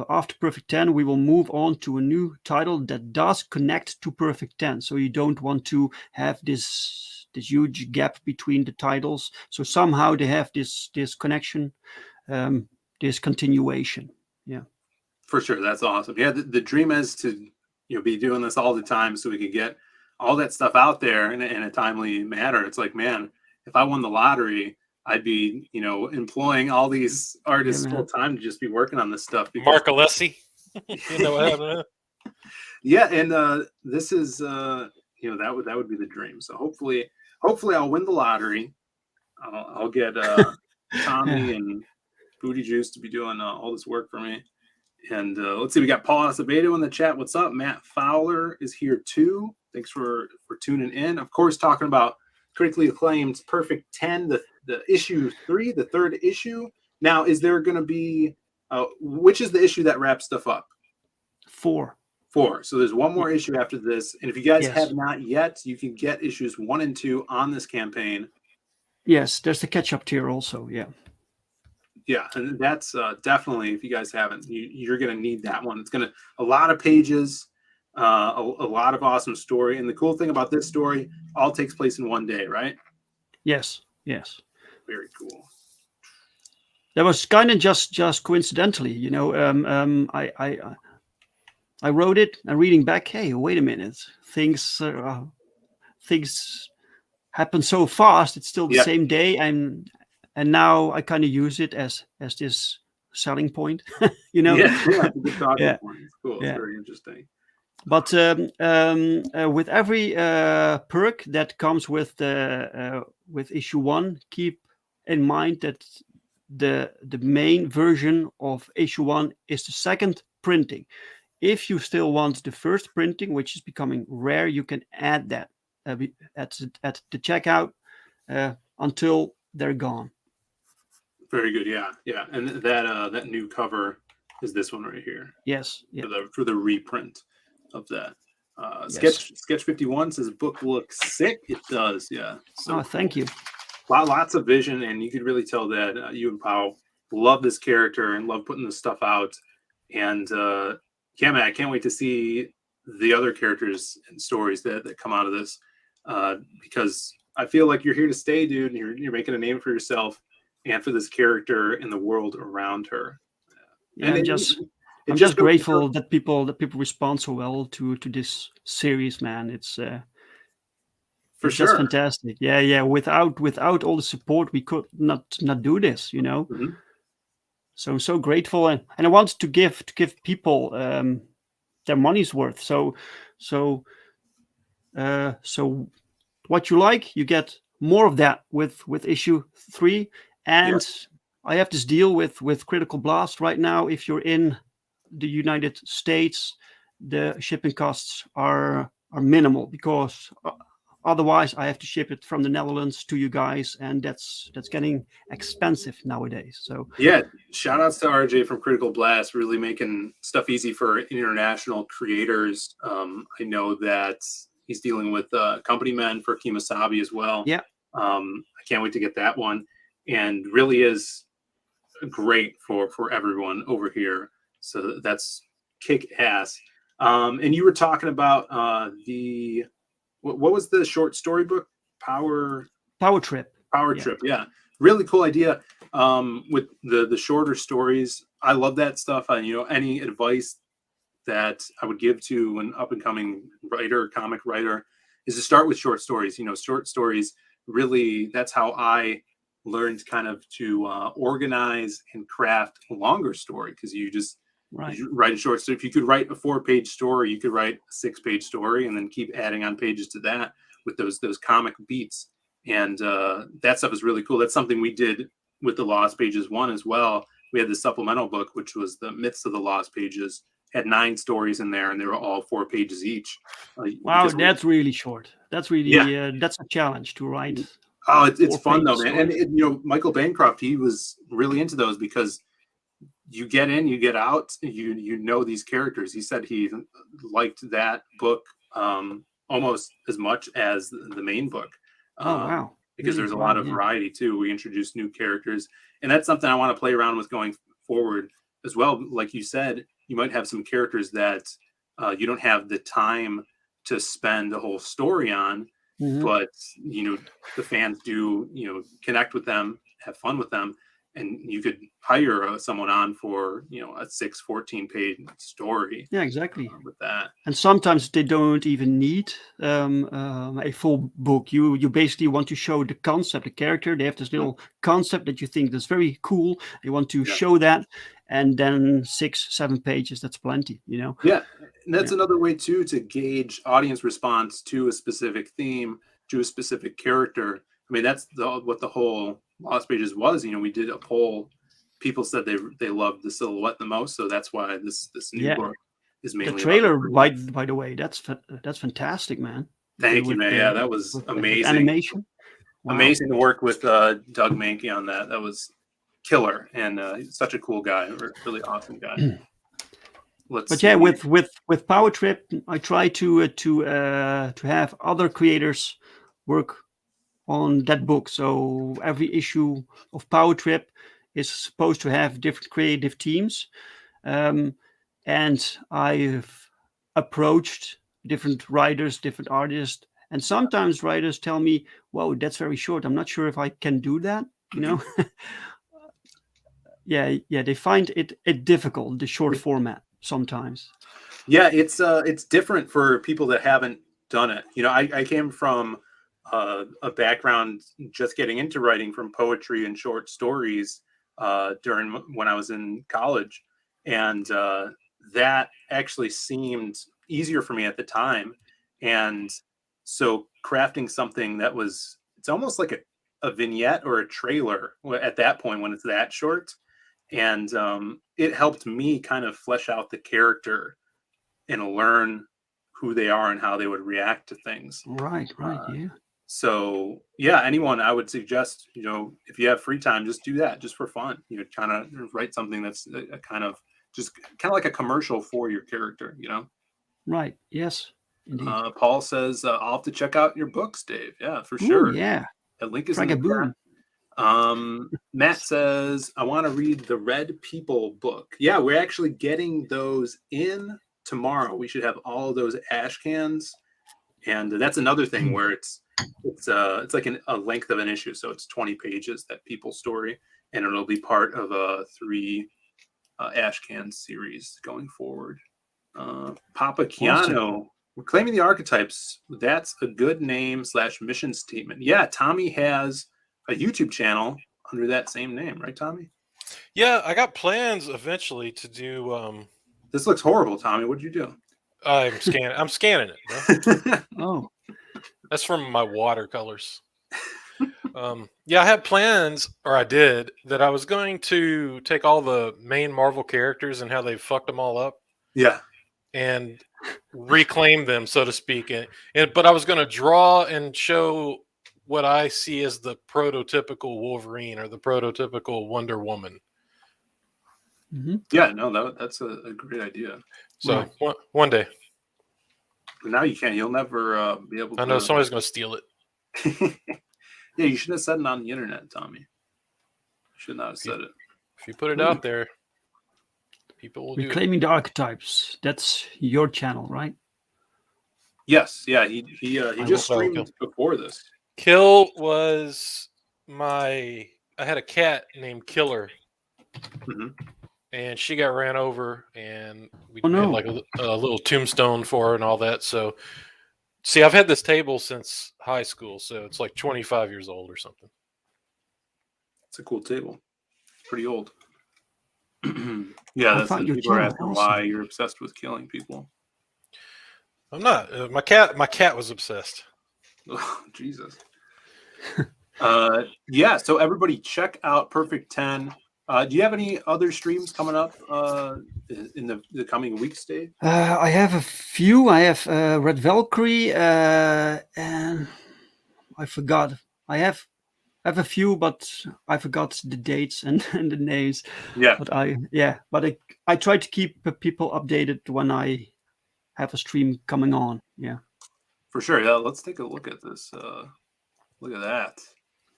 after Perfect 10, we will move on to a new title that does connect to Perfect 10. So you don't want to have this huge gap between the titles. So somehow they have this connection, this continuation. Yeah, for sure. That's awesome. Yeah, the dream is to be doing this all the time, so we could get all that stuff out there in a timely manner. It's like, man, if I won the lottery, I'd be, employing all these artists full time to just be working on this stuff. Mark Alessi, what happened? Yeah, and this is, that would be the dream. So hopefully I'll win the lottery. I'll get Tommy and Booty Juice to be doing all this work for me. And let's see, we got Paul Acevedo in the chat. What's up? Matt Fowler is here too. Thanks for tuning in. Of course, talking about critically acclaimed Perfect 10, the issue 3, the third issue. Now, is there going to be which is the issue that wraps stuff up? 4. So there's one more issue after this, and if you guys have not yet, you can get issues 1 and 2 on this campaign. Yes, there's the catch-up tier also. Yeah, and that's definitely, if you guys haven't, you're going to need that one. It's going to a lot of pages. A lot of awesome story, and the cool thing about this story, all takes place in one day, right? Yes. Very cool. That was kind of just coincidentally, I wrote it and reading back, hey, wait a minute, things happen so fast. It's still the same day, and now I kind of use it as this selling point, Yeah, it's a good talking point. It's cool. It's very interesting. But with every perk that comes with with issue 1, keep in mind that the main version of issue 1 is the second printing. If you still want the first printing, which is becoming rare, you can add that at the checkout until they're gone. Very good. Yeah, and that new cover is this one right here. Yes. For the reprint of that. Sketch 51 says book looks sick. It does, yeah. So thank you. Lots of vision, and you could really tell that you and Pao love this character and love putting this stuff out. And man, I can't wait to see the other characters and stories that come out of this, because I feel like you're here to stay, dude. And you're making a name for yourself and for this character and the world around her. Yeah, I'm just grateful that people respond so well to this series, man. It's For it's sure. just fantastic. Yeah. Without all the support, we could not do this. Mhm. So grateful, and I want to give people their money's worth. So what you like, you get more of that with issue 3. And I have this deal with Critical Blast right now. If you're in the United States, the shipping costs are minimal, because otherwise I have to ship it from the Netherlands to you guys, and that's getting expensive nowadays. So Yeah, shout outs to RJ from Critical Blast, really making stuff easy for international creators. I know that he's dealing with company men for Kemosabe as well. yeah, I can't wait to get that one, and really is great for everyone over here. So that's kick ass. And you were talking about the what was the short story book? Power Trip. Trip. Yeah, really cool idea. With the shorter stories, I love that stuff. Any advice that I would give to an up and coming writer, comic writer, is to start with short stories. Short stories, really, that's how I learned kind of to organize and craft a longer story, because you write a short story. If you could write a 4-page story, you could write a 6-page story and then keep adding on pages to that with those comic beats. And that stuff is really cool. That's something we did with the Lost Pages 1 as well. We had the supplemental book, which was the Myths of the Lost Pages, had 9 stories in there, and they were all 4 pages each. Wow, that's really short. That's really that's a challenge to write. Oh, it's fun though, man. And Michael Bancroft, he was really into those, because you get in, you get out, you know these characters. He said he liked that book almost as much as the main book. Wow. Because there's a lot of variety too. We introduced new characters, and that's something I want to play around with going forward as well. Like you said, you might have some characters that you don't have the time to spend a whole story on, but the fans do connect with them, have fun with them, and you could hire someone on for a 14-page story. Yeah, exactly. With that, and sometimes they don't even need a full book. You basically want to show the concept, the character. They have this little concept that you think that's very cool. You want to show that, and then 6-7 pages, that's plenty. Yeah, and that's another way too to gauge audience response to a specific theme, to a specific character. I mean, that's what the whole Lost Pages was. We did a poll. People said they loved the silhouette the most, so that's why this new book is mainly the trailer. By the way, that's fantastic, man. Thank you, man. Yeah, that was amazing. Animation, amazing to work with Doug Mankey on that. That was killer, and he's such a cool guy, really awesome guy. With Power Trip, I try to have other creators work on that book. So every issue of Power Trip is supposed to have different creative teams, and I've approached different writers, different artists, and sometimes writers tell me, "Whoa, that's very short. I'm not sure if I can do that." They find it difficult, the short format sometimes. Yeah, it's different for people that haven't done it. I came from a background just getting into writing, from poetry and short stories during when I was in college, and that actually seemed easier for me at the time. And so crafting something that it's almost like a vignette or a trailer at that point when it's that short, and it helped me kind of flesh out the character and learn who they are and how they would react to things. Right, yeah. So anyone, I would suggest, if you have free time, just do that, just for fun. Kind of write something that's kind of like a commercial for your character. Right. Yes. Indeed. Paul says, "I'll have to check out your books, Dave." Yeah, for sure. Ooh, yeah. That link is in the chat. Matt says, "I want to read the Red People book." Yeah, we're actually getting those in tomorrow. We should have all of those ash cans, and that's another thing where it's like a length of an issue, so it's 20 pages, that People story, and it'll be part of a 3 ash can series going forward. Papa Keanu Reclaiming the Archetypes. That's a good name / mission statement. Yeah, Tommy has a YouTube channel under that same name, right, Tommy? Yeah, I got plans eventually to do. This looks horrible, Tommy. What'd you do? I'm scanning it, bro. Oh, That's from my watercolors. Yeah, I had plans, or I did, that I was going to take all the main Marvel characters and how they fucked them all up. Yeah. And reclaim them, so to speak. But I was going to draw and show what I see as the prototypical Wolverine or the prototypical Wonder Woman. mm-hmm. Yeah, no, that's a great idea. So one day. But now you can't. You'll never be able to. I know somebody's going to steal it. Yeah, you shouldn't have said it on the internet, Tommy. You should not have said it. If you put it out there, people will do it. Reclaiming the Archetypes. That's your channel, right? Yes, yeah. He just streamed before this. Kill was I had a cat named Killer, and she got ran over, and we had like a little tombstone for her and all that. So, see, I've had this table since high school, so it's like 25 years old or something. It's a cool table. Pretty old. Yeah, that's people are asking why you're obsessed with killing people. I'm not. My cat was obsessed. Oh, Jesus. Yeah, so everybody check out Perfect 10. Do you have any other streams coming up in the coming weeks, Dave? I have a few. I have Red Valkyrie, and I forgot. I have a few, but I forgot the dates and the names. Yeah. But I try to keep people updated when I have a stream coming on. Yeah. For sure. Yeah. Let's take a look at this. Look at that.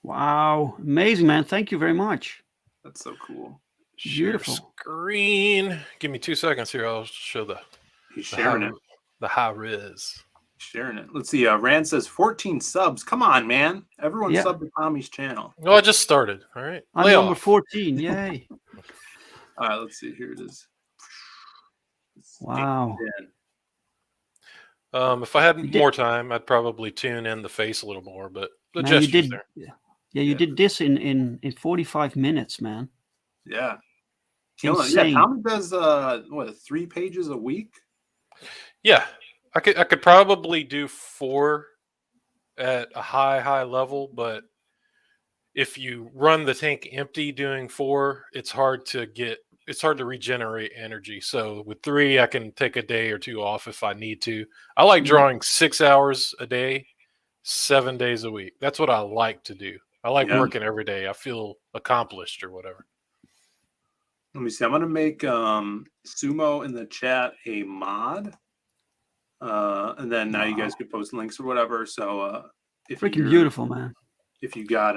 Wow. Amazing, man. Thank you very much. That's so cool. Beautiful. Share screen. Give me 2 seconds here. I'll show He's sharing it. The high res. Sharing it. Let's see. Rand says 14 subs. Come on, man. Everyone sub to Tommy's channel. No, I just started. All right. I'm number 14. Yay. All right. Let's see. Here it is. Wow. If I had more time, I'd probably tune in the face a little more, but the gestures there. Yeah, you did this in 45 minutes, man. Yeah. Insane. Yeah, Tommy does 3 pages a week? Yeah. I could probably do 4 at a high level, but if you run the tank empty doing 4, it's hard to regenerate energy. So with 3, I can take a day or 2 off if I need to. I like drawing 6 hours a day, 7 days a week. That's what I like to do. I like working every day. I feel accomplished or whatever. Let me see. I'm going to make Sumo in the chat a mod. And then now you guys can post links or whatever. So if freaking beautiful, man. If you got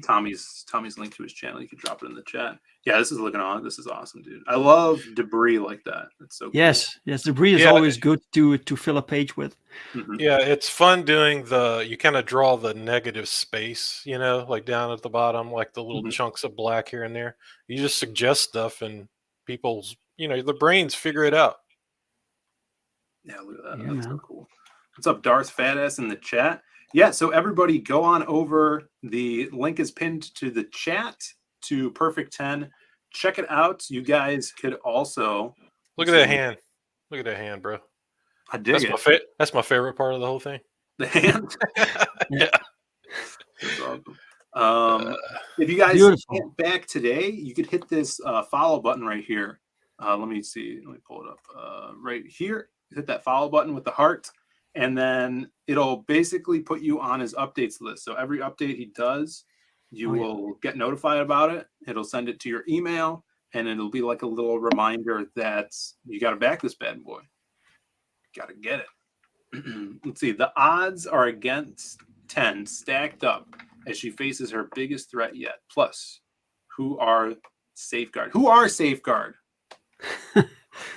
Tommy's link to his channel, you can drop it in the chat. Yeah, this is looking on. This is awesome, dude. I love debris like that. It's so cool. Yes, debris is always good to fill a page with. Mm-hmm. Yeah, it's fun doing you kind of draw the negative space, like down at the bottom, like the little chunks of black here and there. You just suggest stuff and people's, the brains figure it out. Yeah, look at that. Yeah, that's so cool. What's up, Darth Fatass in the chat? Yeah, so everybody go on over. The link is pinned to the chat to Perfect 10. Check it out. You guys could also look at that hand. Look at that hand, bro. I dig it. That's my favorite part of the whole thing. The hand. Yeah. That's awesome. If you guys get back today, you could hit this follow button right here. Let me see. Let me pull it up. Right here. Hit that follow button with the heart. And then it'll basically put you on his updates list. So every update he does, you will get notified about it. It'll send it to your email, and it'll be like a little reminder that you got to back this bad boy. Got to get it. Let's see. The odds are against 10 stacked up as she faces her biggest threat yet. Plus, who are Safeguard?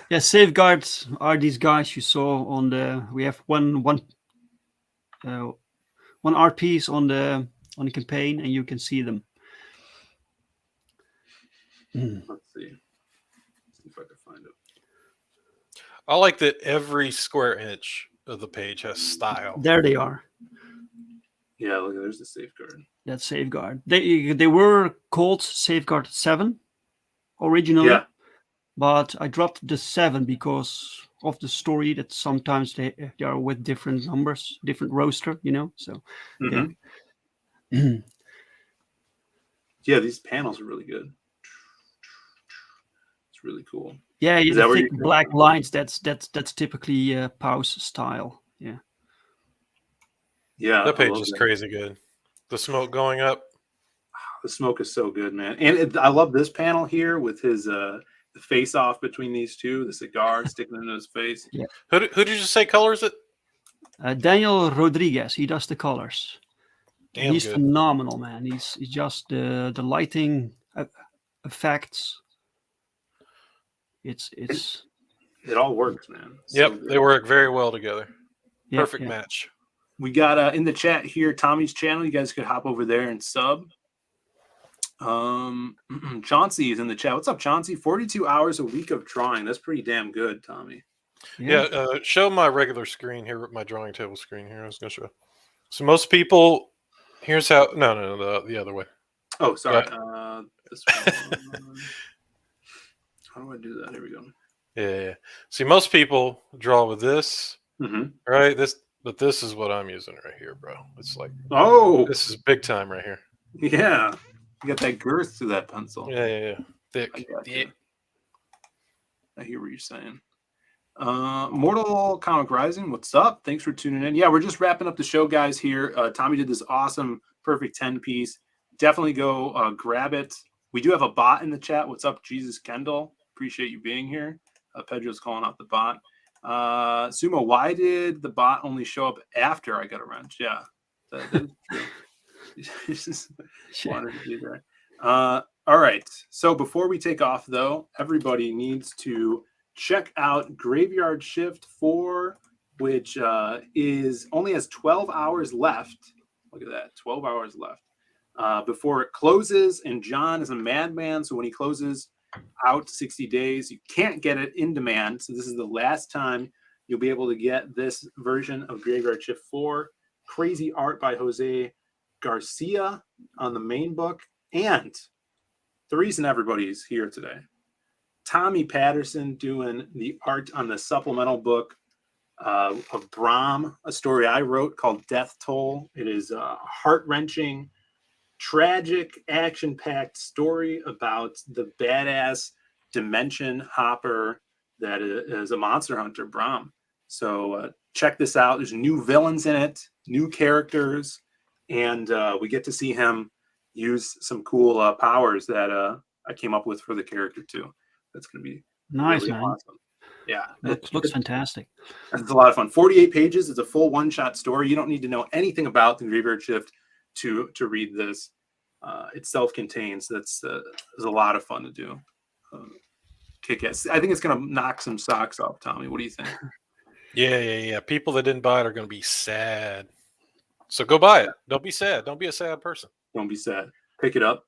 Yeah, safeguards are these guys you saw on we have one art piece on the campaign, and you can see them. Let's see if I can find it. I like that every square inch of the page has style. There they are. Yeah, look, there's the safeguard. That Safeguard. They were called Safeguard 7 originally. Yeah. But I dropped the 7 because of the story that sometimes they are with different numbers, different roster, So Mhm. yeah. Yeah, these panels are really good. It's really cool. Yeah, Is the that where thick you- black lines. That's typically Pau's style. Yeah. Yeah, That I page love is that. crazy good. The smoke going up. The smoke is so good, man. And I love this panel here with his the face off between these two, the cigar sticking into his face. Yeah. Who did you say colors it? Daniel Rodriguez. He does the colors. Damn He's good. phenomenal, man. He's just the lighting effects. It's It all works, man. So Yep, good. they work very well together. yeah, Perfect yeah. match. We got in the chat here Tommy's channel. You guys could hop over there and sub. Chauncey is in the chat. What's up, Chauncey? 42 hours a week of drawing. That's pretty damn good, Tommy. Yeah, show my regular screen here, my drawing table screen here. I was going to show. So most people, here's how. No, the other way. Oh, sorry. Yeah. This one. How do I do that? Here we go. Yeah. See, most people draw with this, Mhm. right? But this is what I'm using right here, bro. It's like, this is big time right here. Yeah. You got that girth to that pencil. Yeah. Thick. I hear what you're saying. Mortal Comic Rising, what's up? Thanks for tuning in. Yeah, we're just wrapping up the show, guys, here. Tommy did this awesome, perfect 10-piece. Definitely go grab it. We do have a bot in the chat. What's up, Jesus Kendall? Appreciate you being here. Pedro's calling out the bot. Sumo, why did the bot only show up after I got a wrench? Yeah, that is true. Just wanted to be there. All right. So before we take off, though, everybody needs to check out Graveyard Shift 4, which only has 12 hours left. Look at that, 12 hours left before it closes. And John is a madman, so when he closes out 60 days, you can't get it in demand. So this is the last time you'll be able to get this version of Graveyard Shift 4. Crazy art by Jose Garcia on the main book. And the reason everybody's here today, Tommy Patterson doing the art on the supplemental book of Brahm, a story I wrote called Death Toll. It is a heart-wrenching, tragic, action-packed story about the badass dimension hopper that is a monster hunter, Brahm. So check this out. There's new villains in it, new characters, and we get to see him use some cool powers that I came up with for the character too. That's going to be nice, really man. awesome. Yeah, looks fantastic. It's a lot of fun. 48 pages. It's a full one-shot story. You don't need to know anything about the Graveyard Shift to read this. It's self-contained. So that's a lot of fun to do. Kick-ass. I think it's going to knock some socks off, Tommy. What do you think? Yeah. People that didn't buy it are going to be sad. So go buy it. Don't be sad. Don't be a sad person. Don't be sad. Pick it up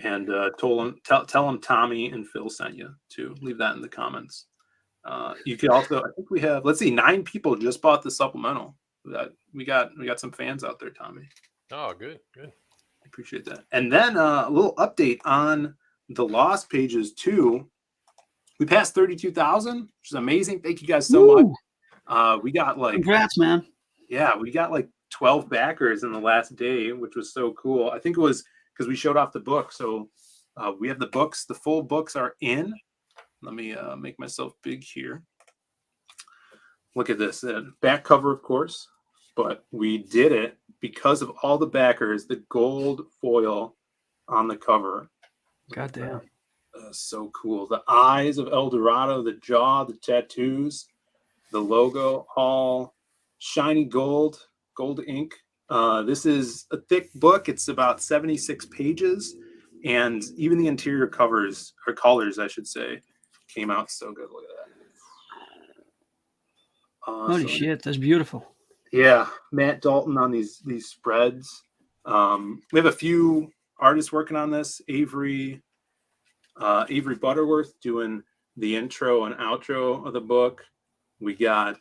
and tell them Tommy and Phill sent you too. Leave that in the comments. You could also, I think we have, let's see, 9 people just bought the supplemental. That we got some fans out there, Tommy. Oh, good. Appreciate that. And then a little update on the Lost pages too. We passed 32,000, which is amazing. Thank you guys so much. We got Congrats, man. Yeah, we got 12 backers in the last day, which was so cool. I think it was because we showed off the book. So we have the books. The full books are in. Let me make myself big here. Look at this. Back cover, of course. But we did it because of all the backers, the gold foil on the cover. Goddamn. So cool. The eyes of El Dorado, the jaw, the tattoos, the logo, all shiny gold ink. This is a thick book. It's about 76 pages. And even the interior covers, or colors, I should say, came out so good. Look at that. Holy shit, that's beautiful. Yeah, Matt Dalton on these spreads. We have a few artists working on this. Avery Butterworth doing the intro and outro of the book. We got,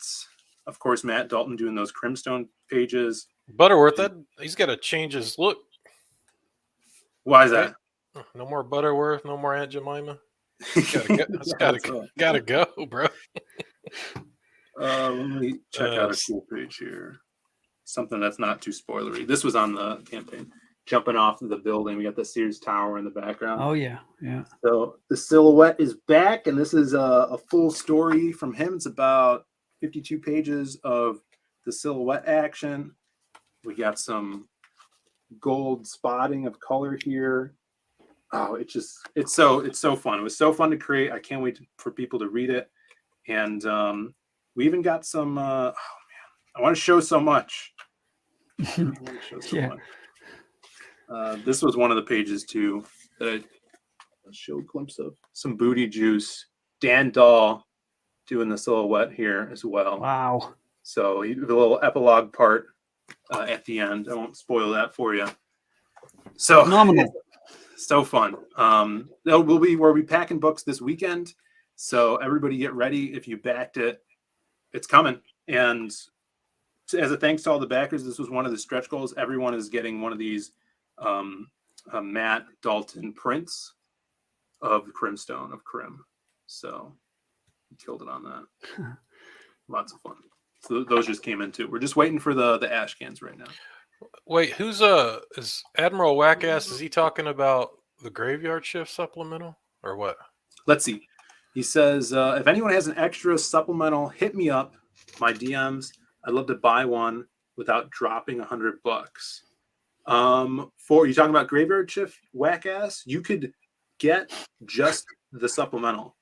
of course, Matt Dalton doing those Crimstone pages. Butterworth, he's got to change his look. Why is that? No more Butterworth, no more Aunt Jemima. Gotta go, bro. Let me check out a cool page here. Something that's not too spoilery. This was on the campaign. Jumping off of the building. We got the Sears Tower in the background. Oh, yeah. So the silhouette is back, and this is a full story from him. It's about 52 pages of the silhouette action. We got some gold spotting of color here. Oh, it's so fun. It was so fun to create. I can't wait for people to read it. And we even got some. I want to show so much. Much. This was one of the pages too that I showed a glimpse of. Some booty juice. Dan Dahl doing the silhouette here as well. Wow. So the little epilogue part at the end. I won't spoil that for you. So phenomenal. So fun. We'll be packing books this weekend. So everybody get ready. If you backed it, it's coming. And as a thanks to all the backers, this was one of the stretch goals. Everyone is getting one of these Matt Dalton prints of Crimstone of Crim. So he killed it on that. Lots of fun. So those just came in too. We're just waiting for the ash cans right now. Wait, who's is Admiral Wackass? Is he talking about the Graveyard Shift supplemental or what? Let's see. He says, if anyone has an extra supplemental, hit me up. My DMs. I'd love to buy one without dropping $100. For you talking about Graveyard Shift Wackass, you could get just the supplemental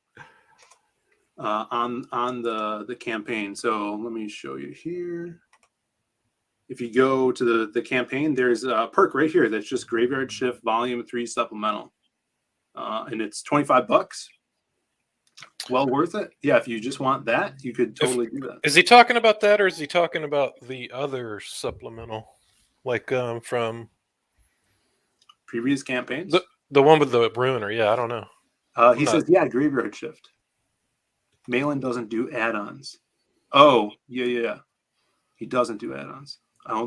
on the campaign. So let me show you here. If you go to the campaign, there's a perk right here that's just Graveyard Shift Volume 3 Supplemental. And it's $25. Well worth it. Yeah, if you just want that, you could totally do that. Is he talking about that, or is he talking about the other supplemental? Like from previous campaigns? The one with the Ruiner, yeah, I don't know. He says, yeah, Graveyard Shift. Malin doesn't do add-ons. Oh, yeah. He doesn't do add-ons. I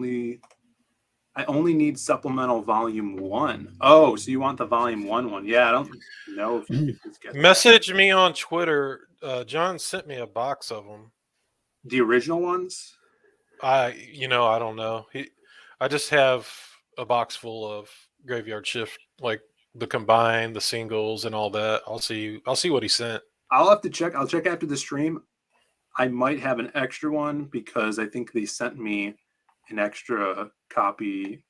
only need supplemental volume 1. Oh, so you want the volume 1 one? Yeah, I don't know if you could just get Message me on Twitter. John sent me a box of them. The original ones? I don't know. I just have a box full of Graveyard Shift, like the combined, the singles, and all that. I'll see what he sent. I'll have to check. I'll check after the stream. I might have an extra one because I think they sent me an extra copy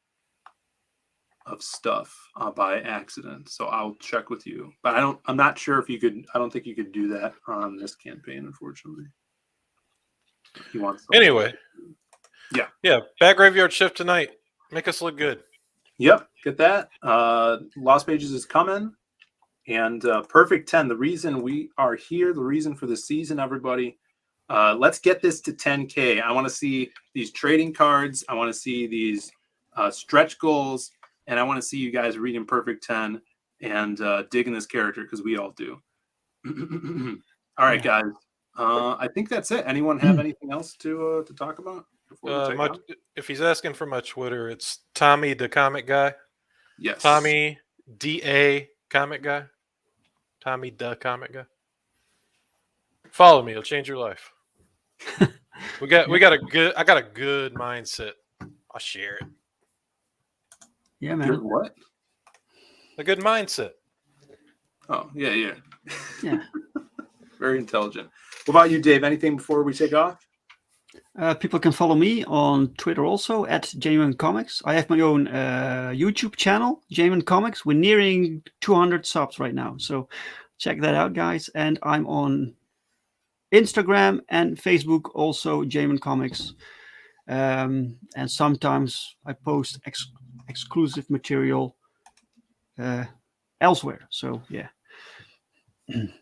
of stuff by accident. So I'll check with you. But I'm not sure if you could. I don't think you could do that on this campaign, unfortunately. He wants anyway. Yeah. Back Graveyard Shift tonight. Make us look good. Yep, get that. Lost Pages is coming. And Perfect 10, the reason we are here, the reason for the season, everybody, let's get this to 10K. I want to see these trading cards. I want to see these stretch goals. And I want to see you guys reading Perfect 10 and digging this character because we all do. All right, guys. I think that's it. Anyone have anything else to talk about? If he's asking for my Twitter, it's Tommy the Comic Guy. Yes. Tommy DA Comic Guy. Tommy the Comic Guy. Follow me; it'll change your life. I got a good mindset. I'll share it. Yeah, man. What? A good mindset. Oh, yeah. Yeah. Very intelligent. What about you, Dave? Anything before we take off? People can follow me on Twitter also at Genuine Comics. I have my own YouTube channel, Genuine Comics. We're nearing 200 subs right now, so check that out, guys. And I'm on Instagram and Facebook, also Genuine Comics. And sometimes I post exclusive material elsewhere. So yeah. And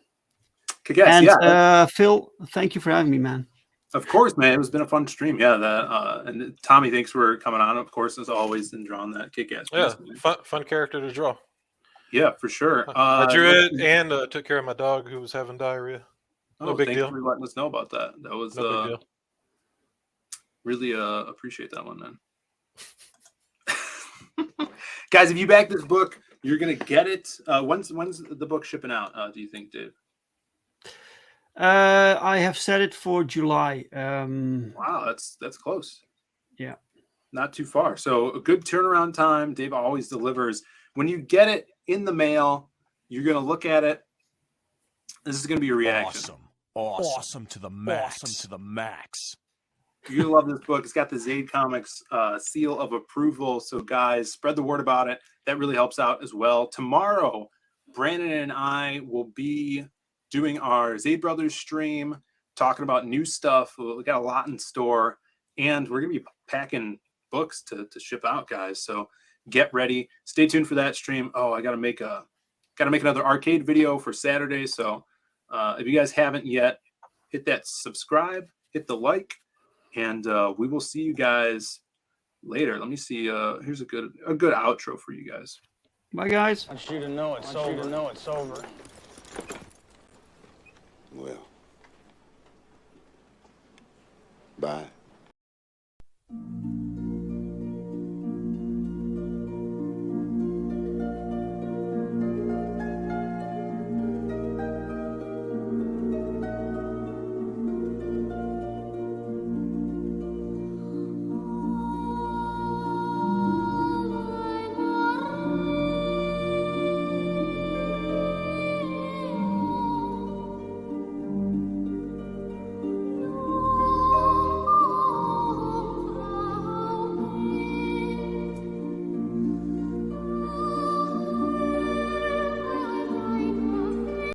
Phil, thank you for having me, man. Of course, man. It's been a fun stream. Yeah, and Tommy, thanks for coming on. Of course, as always, and drawing that kick-ass. Yeah, fun character to draw. Yeah, for sure. I drew it and took care of my dog who was having diarrhea. Oh, No big thanks deal. for letting us know about that. That was No big deal. really appreciate that one, man. Guys, if you back this book, you're gonna get it. When's the book shipping out? Do you think, Dave? I have set it for July. Wow, that's close. Yeah. Not too far. So a good turnaround time. Dave always delivers. When you get it in the mail, you're gonna look at it. This is gonna be your reaction. Awesome to the max. Awesome to the max. You're gonna love this book. It's got the Zade Comics seal of approval. So guys, spread the word about it. That really helps out as well. Tomorrow, Brandon and I will be doing our Zade Brothers stream, talking about new stuff. We got a lot in store, and we're gonna be packing books to ship out, guys. So get ready. Stay tuned for that stream. Oh, I gotta make another arcade video for Saturday. So if you guys haven't yet, hit that subscribe, hit the like, and we will see you guys later. Let me see. Here's a good outro for you guys. Bye, guys. I want you to know it's over. Well, bye.